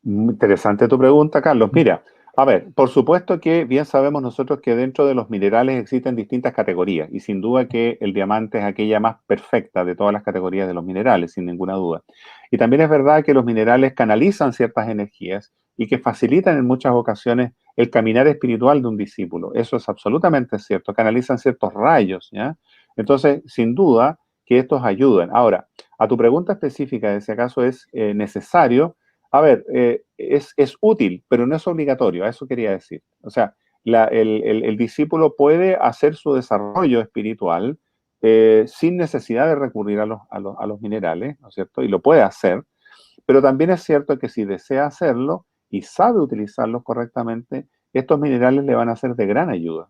Muy interesante tu pregunta, Carlos. Mira, a ver, por supuesto que bien sabemos nosotros que dentro de los minerales existen distintas categorías y sin duda que el diamante es aquella más perfecta de todas las categorías de los minerales, sin ninguna duda. Y también es verdad que los minerales canalizan ciertas energías y que facilitan en muchas ocasiones el caminar espiritual de un discípulo. Eso es absolutamente cierto, canalizan ciertos rayos, ¿ya? Entonces, sin duda que estos ayudan. Ahora, a tu pregunta específica de si acaso es necesario. A ver, es útil, pero no es obligatorio, a eso quería decir. O sea, el discípulo puede hacer su desarrollo espiritual sin necesidad de recurrir a los minerales, ¿no es cierto? Y lo puede hacer, pero también es cierto que si desea hacerlo y sabe utilizarlos correctamente, estos minerales le van a ser de gran ayuda.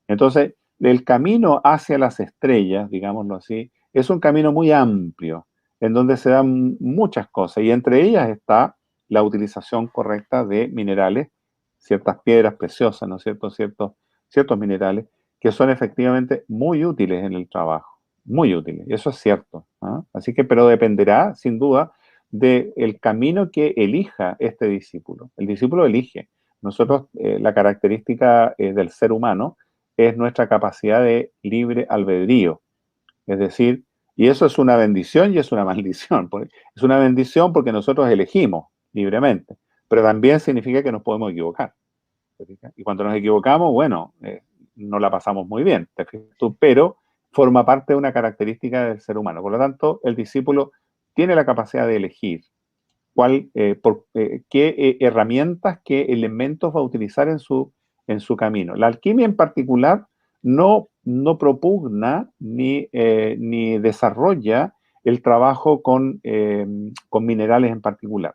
Entonces, el camino hacia las estrellas, digámoslo así, es un camino muy amplio, en donde se dan muchas cosas, y entre ellas está la utilización correcta de minerales, ciertas piedras preciosas, ¿no es cierto? Ciertos minerales que son efectivamente muy útiles en el trabajo, muy útiles, eso es cierto, ¿ah? Así que, pero dependerá, sin duda, del camino que elija este discípulo. El discípulo elige. Nosotros, la característica del ser humano, es nuestra capacidad de libre albedrío. Es decir, y eso es una bendición y es una maldición. Es una bendición porque nosotros elegimos libremente, pero también significa que nos podemos equivocar. Y cuando nos equivocamos, bueno, no la pasamos muy bien, pero forma parte de una característica del ser humano. Por lo tanto, el discípulo tiene la capacidad de elegir qué herramientas, qué elementos va a utilizar en su camino. La alquimia en particular no propugna ni desarrolla el trabajo con minerales en particular.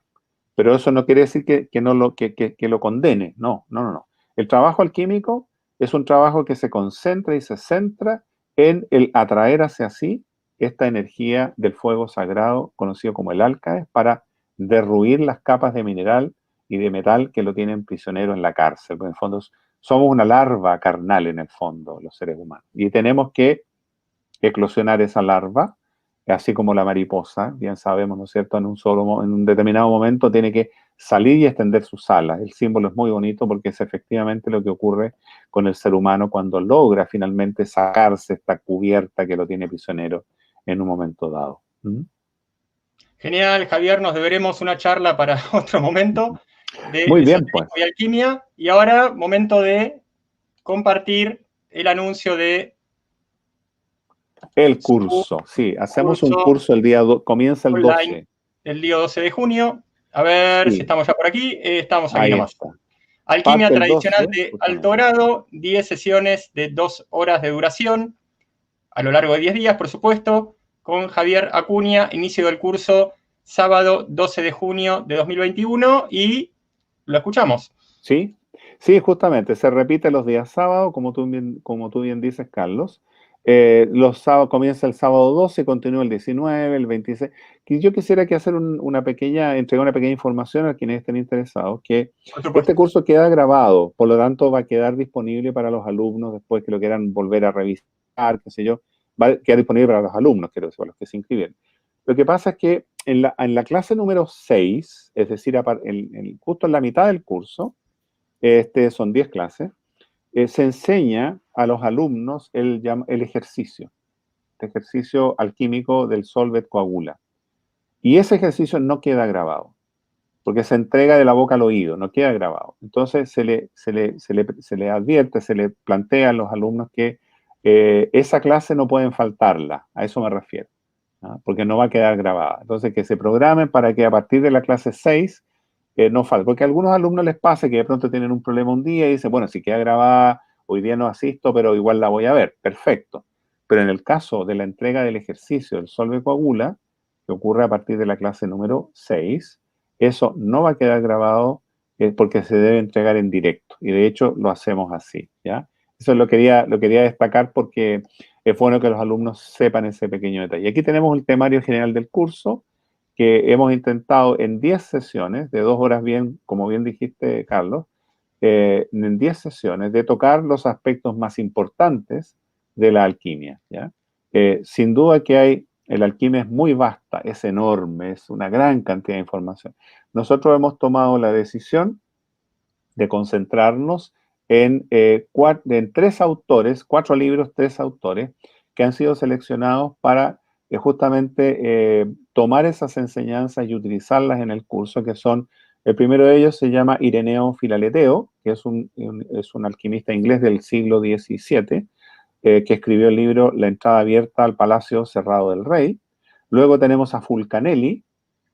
Pero eso no quiere decir que lo condene. No, no, no, no. El trabajo alquímico es un trabajo que se concentra y se centra en el atraer hacia sí esta energía del fuego sagrado, conocido como el álcaes, para derruir las capas de mineral y de metal que lo tienen prisionero en la cárcel. Porque en el fondo somos una larva carnal en el fondo, los seres humanos. Y tenemos que eclosionar esa larva, así como la mariposa, bien sabemos, ¿no es cierto? En un determinado momento tiene que salir y extender sus alas. El símbolo es muy bonito porque es efectivamente lo que ocurre con el ser humano cuando logra finalmente sacarse esta cubierta que lo tiene prisionero en un momento dado. ¿Mm? Genial, Javier, nos deberemos una charla para otro momento de Muy bien, esoterismo pues. y alquimia. Y ahora, momento de compartir el anuncio de El su curso, sí, hacemos un curso curso comienza el online 12. el día 12 de junio. A ver si Sí, estamos ya por aquí. Estamos aquí ahí nomás. está. Alquimia Parte el tradicional 12, de alto justamente. grado, 10 sesiones de 2 horas de duración, a lo largo de 10 días, por supuesto, con Javier Acuña, inicio del curso sábado 12 de junio de 2021 y lo escuchamos. ¿Sí? Sí, justamente, se repite los días sábados, como tú bien dices, Carlos. Los sábados comienza el sábado 12 y continúa el 19, el 26. Yo quisiera que hacer entregar una pequeña información a quienes estén interesados, que Por este supuesto. curso queda grabado, por lo tanto va a quedar disponible para los alumnos después que lo quieran volver a revisar, qué sé yo, va a quedar disponible para los alumnos, quiero decir, para los que se inscriben. Lo que pasa es que en la clase número 6, es decir, justo en la mitad del curso, son 10 clases, se enseña a los alumnos el ejercicio, el ejercicio alquímico del Solvet Coagula. Y ese ejercicio no queda grabado, porque se entrega de la boca al oído, no queda grabado. Entonces se le advierte, se le plantea a los alumnos que esa clase no pueden faltarla, a eso me refiero, ¿no? Porque no va a quedar grabada. Entonces que se programen para que a partir de la clase 6 no falte, porque a algunos alumnos les pasa que de pronto tienen un problema un día y dicen, bueno, si queda grabada, hoy día no asisto, pero igual la voy a ver, perfecto. Pero en el caso de la entrega del ejercicio del Solve Coagula, que ocurre a partir de la clase número 6, eso no va a quedar grabado porque se debe entregar en directo. Y de hecho lo hacemos así, ¿ya? Eso lo quería destacar porque es bueno que los alumnos sepan ese pequeño detalle. Aquí tenemos el temario general del curso, que hemos intentado en 10 sesiones, de 2 horas bien, como bien dijiste, Carlos, en 10 sesiones, de tocar los aspectos más importantes de la alquimia, ¿ya? Sin duda que la alquimia es muy vasta, es enorme, es una gran cantidad de información. Nosotros hemos tomado la decisión de concentrarnos en 3 autores, 4 libros, 3 autores, que han sido seleccionados para justamente tomar esas enseñanzas y utilizarlas en el curso, que son, el primero de ellos se llama Ireneo Filaleteo, que es un alquimista inglés del siglo XVII, que escribió el libro La entrada abierta al Palacio Cerrado del Rey. Luego tenemos a Fulcanelli,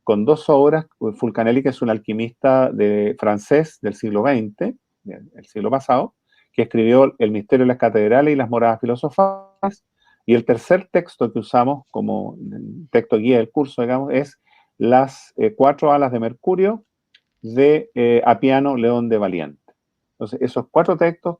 con 2 obras. Fulcanelli, que es un alquimista francés del siglo XX, del siglo pasado, que escribió El misterio de las catedrales y las moradas filosofales. Y el tercer texto que usamos como texto guía del curso, digamos, es Las 4 alas de Mercurio, de Apiano León de Valiente. Entonces, esos 4 textos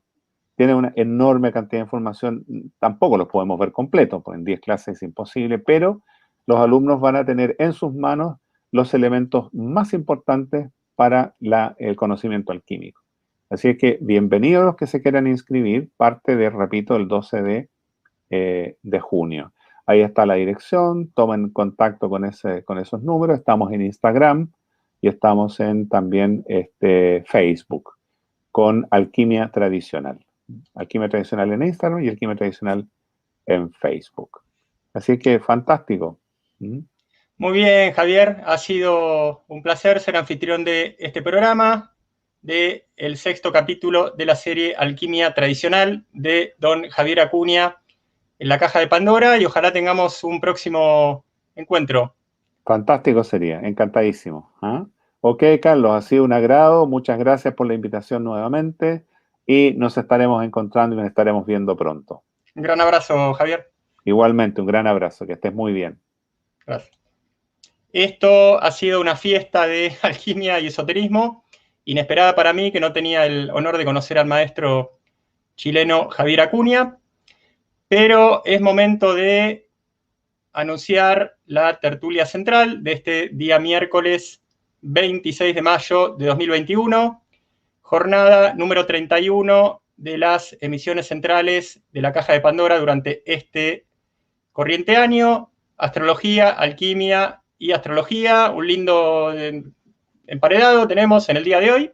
tienen una enorme cantidad de información. Tampoco los podemos ver completos, pues en 10 clases es imposible, pero los alumnos van a tener en sus manos los elementos más importantes para el conocimiento alquímico. Así es que bienvenidos los que se quieran inscribir, parte de, repito, el 12 de junio. Ahí está la dirección, tomen contacto con esos números. Estamos en Instagram y estamos también Facebook con Alquimia Tradicional. Alquimia Tradicional en Instagram y Alquimia Tradicional en Facebook. Así que fantástico. Muy bien, Javier, ha sido un placer ser anfitrión de este programa, del 6º capítulo de la serie Alquimia Tradicional de don Javier Acuña en la Caja de Pandora, y ojalá tengamos un próximo encuentro. Fantástico sería, encantadísimo. ¿Ah? Ok, Carlos, ha sido un agrado, muchas gracias por la invitación nuevamente y nos estaremos encontrando y nos estaremos viendo pronto. Un gran abrazo, Javier. Igualmente, un gran abrazo, que estés muy bien. Gracias. Esto ha sido una fiesta de alquimia y esoterismo, inesperada para mí, que no tenía el honor de conocer al maestro chileno Javier Acuña, pero es momento de anunciar la tertulia central de este día miércoles 26 de mayo de 2021, jornada número 31 de las emisiones centrales de la Caja de Pandora durante este corriente año. Astrología, alquimia y astrología, un lindo emparedado tenemos en el día de hoy.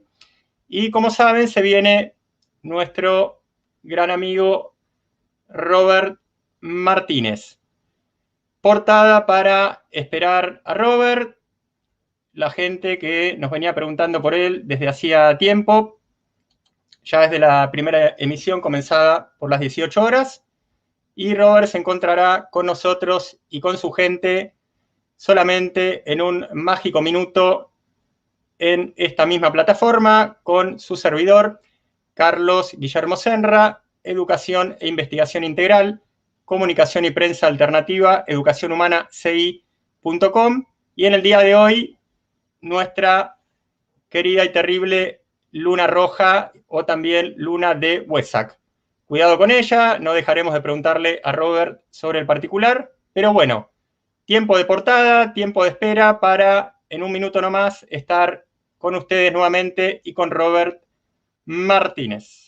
Y como saben, se viene nuestro gran amigo Robert Martínez. Portada para esperar a Robert, la gente que nos venía preguntando por él desde hacía tiempo, ya desde la primera emisión comenzada por las 18 horas, y Robert se encontrará con nosotros y con su gente solamente en un mágico minuto en esta misma plataforma con su servidor, Carlos Guillermo Senra, Educación e Investigación Integral, Comunicación y Prensa Alternativa, Educación Humana, CI.com, y en el día de hoy, nuestra querida y terrible Luna Roja, o también Luna de Wesak. Cuidado con ella, no dejaremos de preguntarle a Robert sobre el particular, pero bueno, tiempo de portada, tiempo de espera para, en un minuto nomás, estar con ustedes nuevamente y con Robert Martínez.